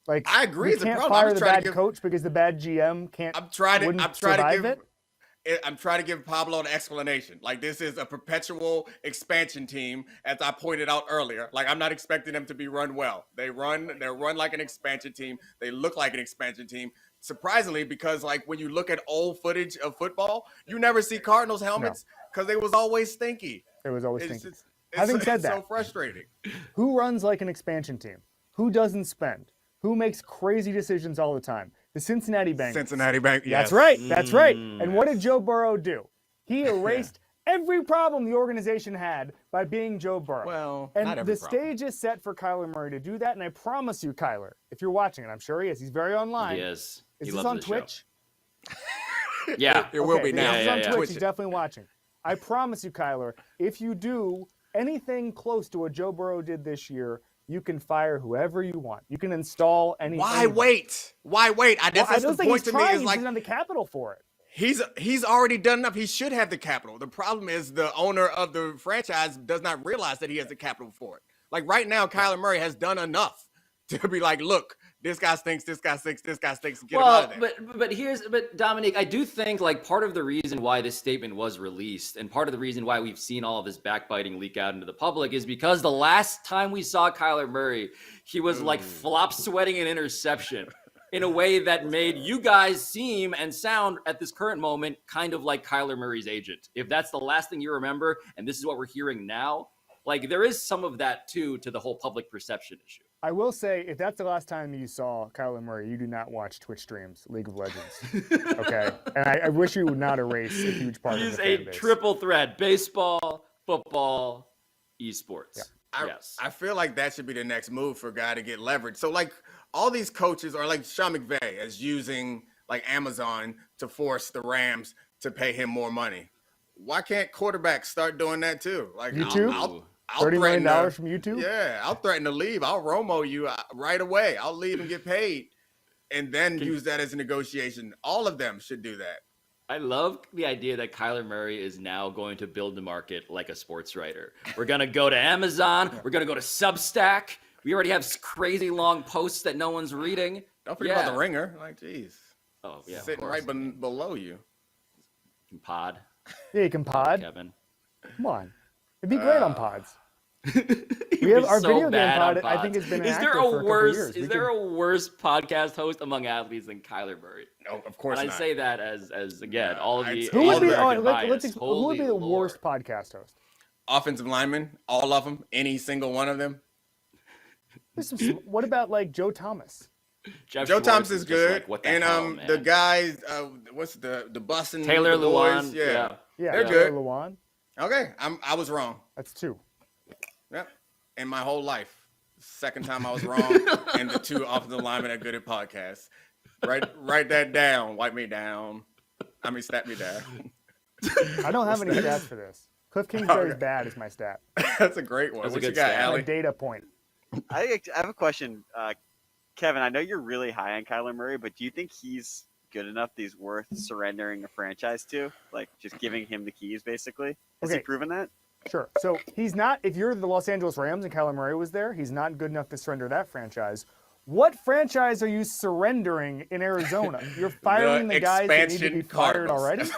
Like, I agree, it's a problem. You can't fire the bad coach because the bad GM can't. I'm trying to give Pablo an explanation. Like, this is a perpetual expansion team, as I pointed out earlier. Like, I'm not expecting them to be run well. They're run like an expansion team. They look like an expansion team. Surprisingly, because like when you look at old footage of football, you never see Cardinals helmets because they was always stinky. It was always stinky. Having said that, so frustrating. Who runs like an expansion team? Who doesn't spend? Who makes crazy decisions all the time? The Cincinnati Bengals. Cincinnati Bengals. Yes. That's right. And what did Joe Burrow do? He erased every problem the organization had by being Joe Burrow. Well, and not every stage is set for Kyler Murray to do that. And I promise you, Kyler, if you're watching, and I'm sure he is, he's very online. He is. Is this on Twitch? Yeah. It will be now. He's on Twitch. He's definitely watching. I promise you, Kyler, if you do anything close to what Joe Burrow did this year, you can fire whoever you want. You can install anything. Why wait? That's the point to me. Is like, he doesn't have the capital for it. He's already done enough. He should have the capital. The problem is the owner of the franchise does not realize that he has the capital for it. Like right now, Kyler Murray has done enough to be like, look, this guy stinks, get him out of there. But Dominique, I do think like part of the reason why this statement was released and part of the reason why we've seen all of this backbiting leak out into the public is because the last time we saw Kyler Murray, he was like flop sweating an interception in a way that made you guys seem and sound at this current moment kind of like Kyler Murray's agent. If that's the last thing you remember, and this is what we're hearing now, like there is some of that too to the whole public perception issue. I will say, if that's the last time you saw Kyler Murray, you do not watch Twitch streams, League of Legends. Okay? And I wish you would not erase a huge part of the fan base. He's a triple threat: baseball, football, esports. Yeah. I feel like that should be the next move for a guy to get leverage. So like all these coaches are like Sean McVay is using like Amazon to force the Rams to pay him more money. Why can't quarterbacks start doing that too? Like YouTube? I'll $30 million from YouTube? Yeah, I'll threaten to leave. I'll Romo you right away. I'll leave and get paid. and then use that as a negotiation. All of them should do that. I love the idea that Kyler Murray is now going to build the market like a sports writer. We're going to go to Amazon. We're going to go to Substack. We already have crazy long posts that no one's reading. Don't forget about the Ringer. Like, geez. Oh, yeah. Sitting right below you. You can pod. Yeah, you can pod. Kevin. Come on. It'd be great on pods. We have our video game pod. I think it's been Is there active for a couple years. Is there a worse podcast host among athletes than Kyler Murray? No, of course and not. I say that as again, all of the who would be, American who would be the worst podcast host? Offensive linemen, all of them, any single one of them. What about like Joe Thomas? Joe Thomas is good, like, what the and hell, the guys, what's the Bussin' Taylor the Lewan, boys? Yeah, they're good. Taylor Lewan. Okay, I was wrong. That's 2. Yep, in my whole life, second time I was wrong, and the 2 offensive linemen are good at podcasts. Write that down. Wipe me down. Stat me down. I don't have any stats for this. Cliff Kingsbury's bad is my stat. That's a great one. That's What a you good got, stat. Allie? My data point. I have a question, Kevin. I know you're really high on Kyler Murray, but do you think he's good enough that he's worth surrendering a franchise to? Like, just giving him the keys, basically? Has he proven that? Sure. So he's not, if you're the Los Angeles Rams and Kyler Murray was there, he's not good enough to surrender that franchise. What franchise are you surrendering in Arizona? You're firing the guys that need to be fired already?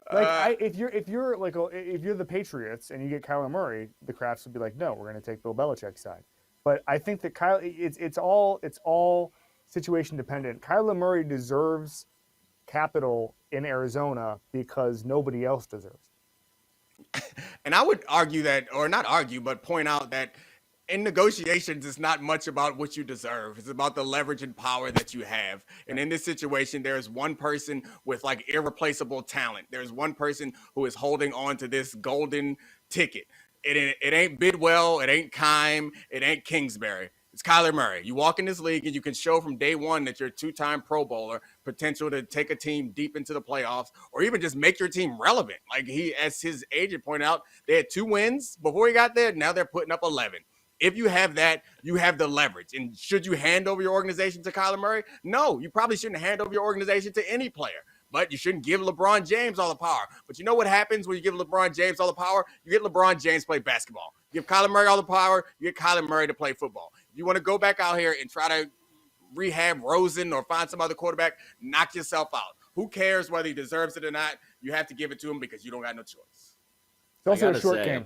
If you're the Patriots and you get Kyler Murray, the Crafts would be like, no, we're going to take Bill Belichick's side. But I think that it's all situation dependent. Kyler Murray deserves capital in Arizona because nobody else deserves. And I would argue that, or not argue, but point out that in negotiations, it's not much about what you deserve. It's about the leverage and power that you have. And in this situation, there's one person with like irreplaceable talent. There's one person who is holding on to this golden ticket. It ain't Bidwell, it ain't Keim, it ain't Kingsbury. It's Kyler Murray. You walk in this league and you can show from day one that you're a 2-time Pro Bowler, potential to take a team deep into the playoffs, or even just make your team relevant. Like as his agent pointed out, they had 2 wins before he got there. Now they're putting up 11. If you have that, you have the leverage. And should you hand over your organization to Kyler Murray? No, you probably shouldn't hand over your organization to any player. But you shouldn't give LeBron James all the power. But you know what happens when you give LeBron James all the power? You get LeBron James to play basketball. You give Kyler Murray all the power, you get Kyler Murray to play football. If you want to go back out here and try to rehab Rosen or find some other quarterback, knock yourself out. Who cares whether he deserves it or not? You have to give it to him because you don't got no choice. It's also a short game.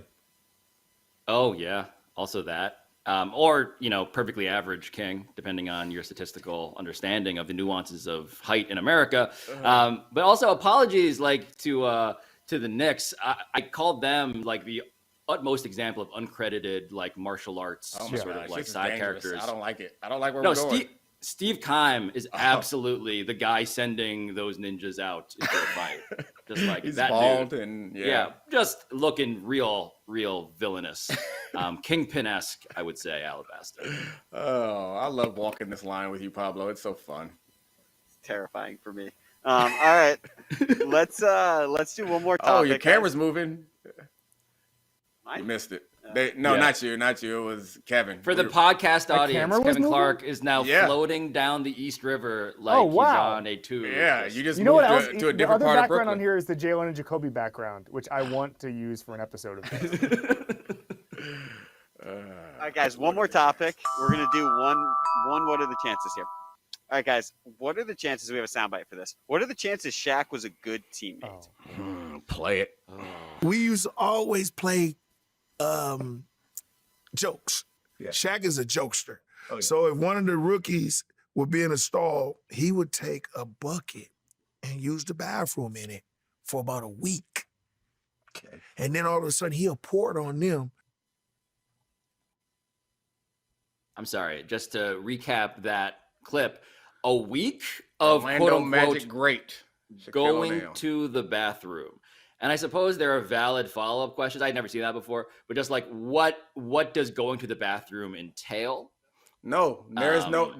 Oh, yeah. Also that. Or, perfectly average king, depending on your statistical understanding of the nuances of height in America. But also apologies, to the Knicks. I called them the utmost example of uncredited martial arts side characters. I don't like it. I don't like where we're going. Steve Keim is absolutely the guy sending those ninjas out into a fight. Just like he's that bald dude. And just looking real villainous. Kingpin-esque, I would say, Alabaster. Oh, I love walking this line with you, Pablo. It's so fun. It's terrifying for me. All right. Let's do one more topic. Oh, your camera's moving. Mine? You missed it. Not you. It was Kevin. For the podcast audience, Kevin moving? Clark is now floating down the East River he's on a tube. Yeah, you just know what moved else? to a The different other part of background Brooklyn. on here is the Jalen and Jacoby background, which I want to use for an episode of this. All right, guys, one more topic. We're going to do one what are the chances here? All right, guys, what are the chances we have a soundbite for this? What are the chances Shaq was a good teammate? Play it. We used to always play jokes. Yeah. Shaq is a jokester. Oh, yeah. So if one of the rookies would be in a stall, he would take a bucket and use the bathroom in it for about a week. Okay. And then all of a sudden he'll pour it on them. I'm sorry, just to recap that clip, a week of Orlando quote-unquote Magic great. going Shaquille O'Neal. to the bathroom. And I suppose there are valid follow-up questions. I'd never seen that before. But just what does going to the bathroom entail? No, there's no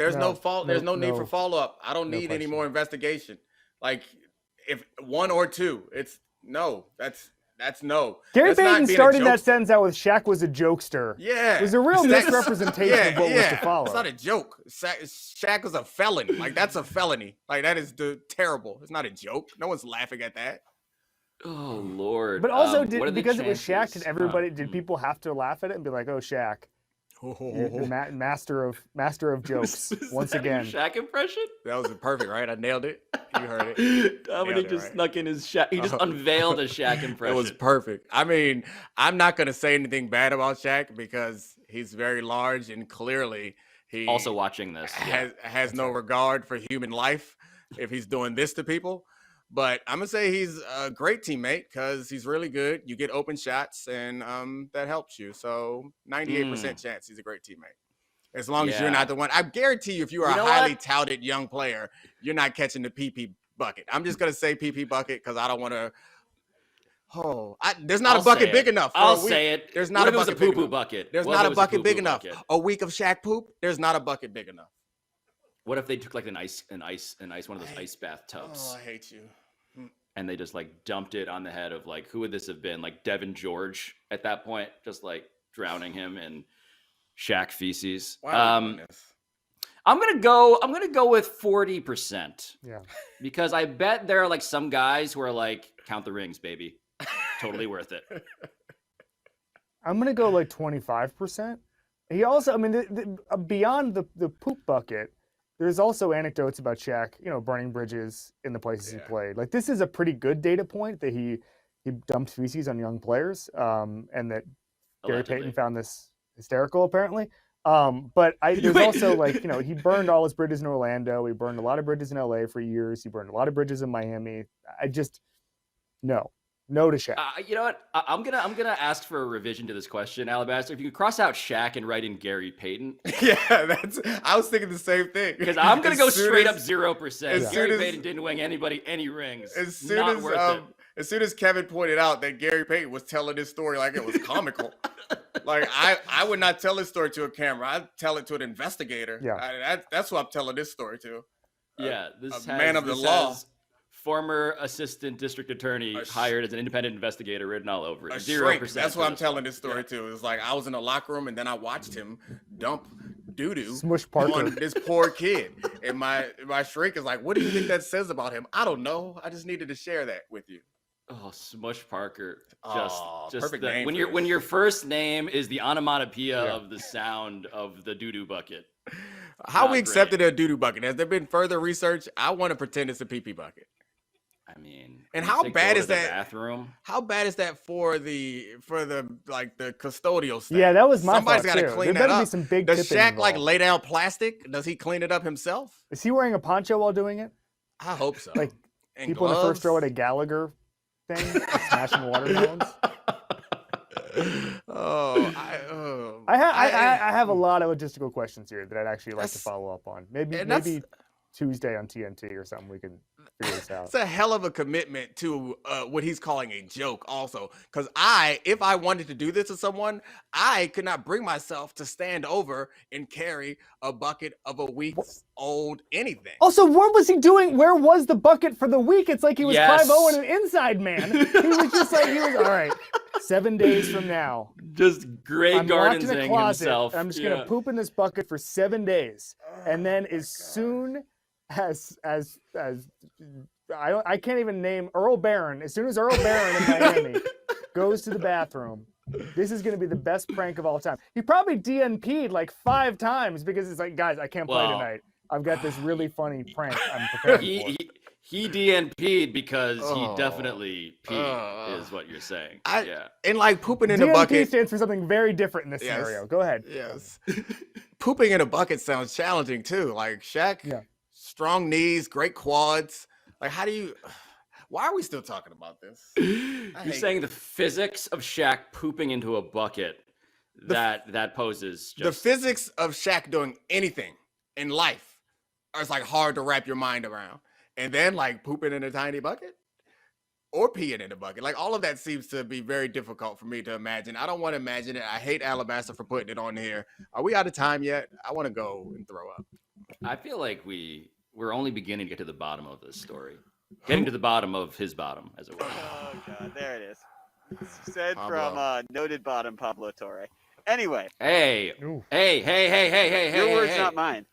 need for follow-up. I don't need any question. more investigation. Like if 1 or 2, that's That's no. Gary That's not Payton being a started that jokester. sentence out with Shaq was a jokester. Yeah. It was a real misrepresentation of what was to follow. It's not a joke. Shaq was a felon. Like, that's a felony. Like, that is terrible. It's not a joke. No one's laughing at that. Oh Lord! But also, what are the because it was Shaq, chances? did people have to laugh at it and be like, "Oh, Shaq, the master of jokes once again"? Shaq impression? That was perfect, right? I nailed it. You heard it. Dominic just snuck in his Shaq. He just unveiled a Shaq impression. It was perfect. I mean, I'm not going to say anything bad about Shaq because he's very large and clearly he also watching this has no regard for human life if he's doing this to people. But I'm going to say he's a great teammate because he's really good. You get open shots, and that helps you. So 98% chance he's a great teammate. As long as you're not the one. I guarantee you, if you are a highly touted young player, you're not catching the PP bucket. I'm just going to say PP bucket because I don't want to. There's not a bucket big enough. I'll say it. There's not a bucket big enough. Bucket. There's not a bucket big enough. A week of Shaq poop, there's not a bucket big enough. What if they took like an ice one of those ice bath tubs? Oh, I hate you. And they just like dumped it on the head of like, who would this have been? Like Devin George at that point, just like drowning him in Shaq feces. I'm gonna go with 40%. Yeah. Because I bet there are like some guys who are like, count the rings, baby. Totally worth it. I'm gonna go like 25%. He also, I mean, beyond the poop bucket, there's also anecdotes about Shaq, burning bridges in the places he played. Like, this is a pretty good data point that he dumped feces on young players, and that Gary Payton found this hysterical, apparently. But there's also like, he burned all his bridges in Orlando. He burned a lot of bridges in LA for years. He burned a lot of bridges in Miami. No to Shaq. You know what? I'm gonna ask for a revision to this question, Alabaster. If you could cross out Shaq and write in Gary Payton. Yeah, I was thinking the same thing. Because I'm gonna go straight up 0%. Gary Payton didn't win anybody any rings. As soon as Kevin pointed out that Gary Payton was telling this story like it was comical. Like, I would not tell this story to a camera. I'd tell it to an investigator. Yeah. That's what I'm telling this story to. This man of the law. Former assistant district attorney hired as an independent investigator written all over it. 0%. That's what I'm telling this story to. It's like I was in the locker room and then I watched him dump doo-doo Smush Parker on this poor kid. And my shrink is like, what do you think that says about him? I don't know. I just needed to share that with you. Oh, Smush Parker. Just perfect name when your first name is the onomatopoeia of the sound of the doo-doo bucket. How we accepted a doo-doo bucket? Has there been further research? I want to pretend it's a pee-pee bucket. I mean, and how bad is that bathroom? How bad is that for the like the custodial staff? Yeah, that was my Somebody's thought, got to too. clean There that better up. be some big Does tipping Shaq involved. like lay down plastic? Does he clean it up himself? Is he wearing a poncho while doing it? I hope so. Like and people gloves? in the first row at a Gallagher thing, smashing watermelons. I have a lot of logistical questions here that I'd actually like to follow up on. Maybe Tuesday on TNT or something we can figure this out. It's a hell of a commitment to what he's calling a joke also. Because if I wanted to do this to someone, I could not bring myself to stand over and carry a bucket of a week's old anything. Also, what was he doing? Where was the bucket for the week? It's like he was Clive Owen, an inside man. He was just like, all right, 7 days from now. Just Grey Gardening himself. I'm just going to poop in this bucket for 7 days. And then as soon as I can't even name Earl Barron. As soon as Earl Barron in Miami goes to the bathroom, this is going to be the best prank of all time. He probably DNP'd like 5 times because it's like, guys, I can't play tonight. I've got this really funny prank I'm preparing for. He DNP'd because he definitely peed, is what you're saying. And like pooping in DNP a bucket stands for something very different in this scenario. Go ahead. Yes. Pooping in a bucket sounds challenging too. Like Shaq, strong knees, great quads. Like, why are we still talking about this? You're saying the physics of Shaq pooping into a bucket that poses just... The physics of Shaq doing anything in life is like hard to wrap your mind around. And then like pooping in a tiny bucket or peeing in a bucket. Like all of that seems to be very difficult for me to imagine. I don't want to imagine it. I hate Alabaster for putting it on here. Are we out of time yet? I want to go and throw up. I feel like we're only beginning to get to the bottom of this story. Getting to the bottom of his bottom, as it were. Oh, God. There it is. Said Pablo. from noted bottom Pablo Torre. Anyway, Hey, Ooh. hey, hey, hey, hey, hey, your hey, words, hey. not mine.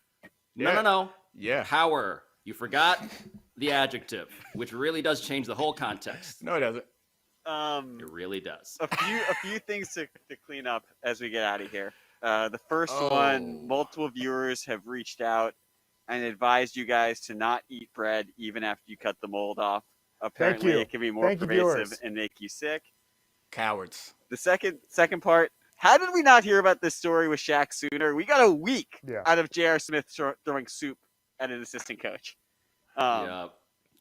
No. Yeah. Power. You forgot the adjective, which really does change the whole context. No, it doesn't. It really does. A few things to clean up as we get out of here. The first Oh. one, multiple viewers have reached out and advised you guys to not eat bread even after you cut the mold off. Apparently, you. it can be more Thank you, pervasive viewers. and make you sick. Cowards. The second part, how did we not hear about this story with Shaq sooner? We got a week Yeah. out of J.R. Smith throwing soup at an assistant coach. Yeah.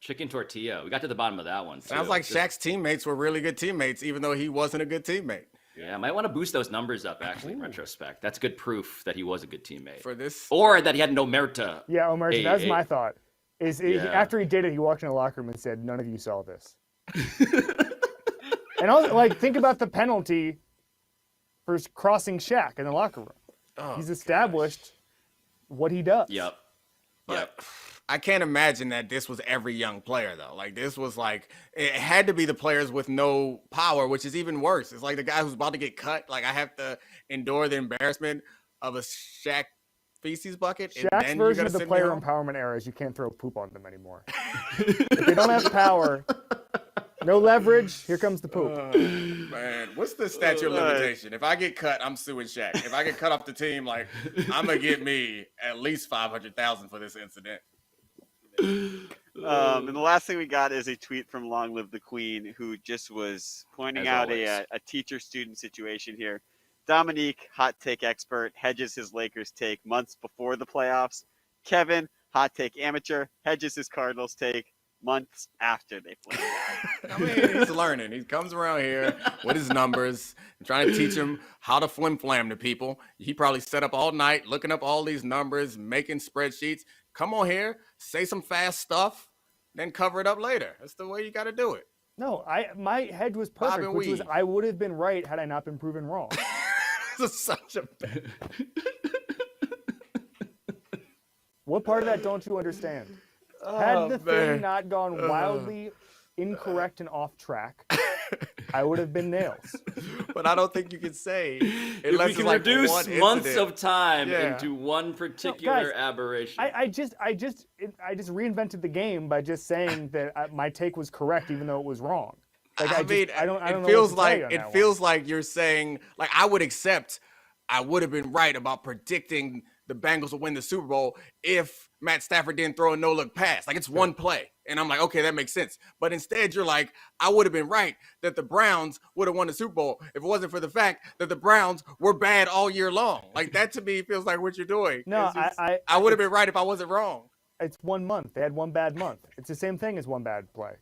Chicken tortilla. We got to the bottom of that one. Sounds too. like Shaq's teammates were really good teammates, even though he wasn't a good teammate. Yeah, might want to boost those numbers up, actually, in retrospect. That's good proof that he was a good teammate. For this, Or that he had no omerta. Yeah, Omerta, that was my thought. Yeah. After he did it, he walked in the locker room and said, "None of you saw this." And also, like, think about the penalty for crossing Shaq in the locker room. oh, He's established what he does. Yep. But I can't imagine that this was every young player though. Like this was like it had to be the players with no power, which is even worse. It's like the guy who's about to get cut. Like I have to endure the embarrassment of a Shaq feces bucket. and Shaq's then you version gotta of the sit me player home? empowerment era is you can't throw poop on them anymore. If they don't have power, no leverage, here comes the poop. Man, what's the statute of limitation? If I get cut, I'm suing Shaq. If I get cut off the team, like I'm gonna get me at least $500,000 for this incident. And the last thing we got is a tweet from Long Live the Queen, who just was pointing As out always. a teacher-student situation here. Dominique, hot take expert, hedges his Lakers take months before the playoffs. Kevin, hot take amateur, hedges his Cardinals take months after they play. I mean, he's learning. He comes around here with his numbers, trying to teach him how to flim-flam to people. He probably set up all night, looking up all these numbers, making spreadsheets. Come on here, say some fast stuff, then cover it up later. That's the way you got to do it. No, my hedge was Bob perfect, and which was weave. I would have been right had I not been proven wrong. This is such a What part of that don't you understand? Had the thing not gone wildly incorrect and off track, I would have been nails. But I don't think you can say If unless we it's can like reduce one months incident. of time Yeah. into one particular guys, aberration. I just reinvented the game by just saying that my take was correct even though it was wrong. Like I don't know. It what feels to tell like you on it that feels like you're saying like I would accept. I would have been right about predicting the Bengals will win the Super Bowl if Matt Stafford didn't throw a no-look pass. Like it's one play. And I'm like, okay, that makes sense. But instead you're like, I would have been right that the Browns would have won the Super Bowl if it wasn't for the fact that the Browns were bad all year long. Like that to me feels like what you're doing. No, It's just- I would have been right if I wasn't wrong. It's 1 month. They had one bad month. It's the same thing as one bad play.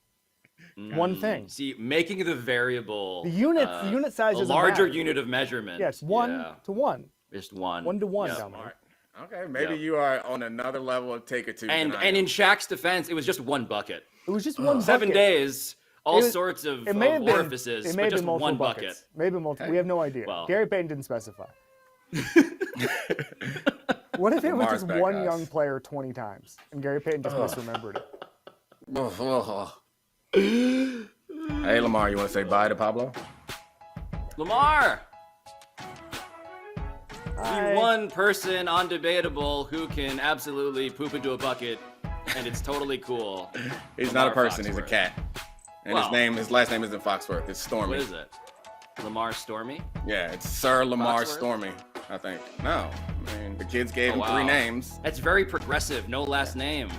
One thing. See, making the variable The unit size a is larger matter. unit of measurement. Yes, 1 to 1. Just one. 1 to 1, Yeah. Dominic. Okay, maybe Yeah. you are on another level of take or two. And in Shaq's defense, it was just one bucket. It was just one 7 bucket. days, all It was- sorts of It may have been orifices, It may but have just been multiple one buckets. bucket. Maybe multiple. We have no idea. Well. Gary Payton didn't specify. What if it was Lamar's just back, one guys. young player 20 times and Gary Payton just misremembered it? Hey, Lamar, you want to say bye to Pablo? Lamar, Hi. the one person on Debatable who can absolutely poop into a bucket, and it's totally cool. He's not a Lamar person. He's a Foxworth. cat. And Wow. his last name isn't Foxworth. It's Stormy. What is it? Lamar Stormy? Yeah, it's Sir Lamar Foxworth? Stormy, I think. No, I mean, the kids gave him wow. 3 names. That's very progressive. No last name.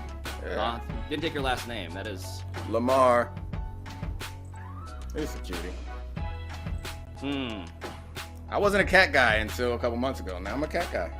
Yeah. Didn't take your last name. That is. Lamar. He's a cutie. I wasn't a cat guy until a couple months ago. Now I'm a cat guy.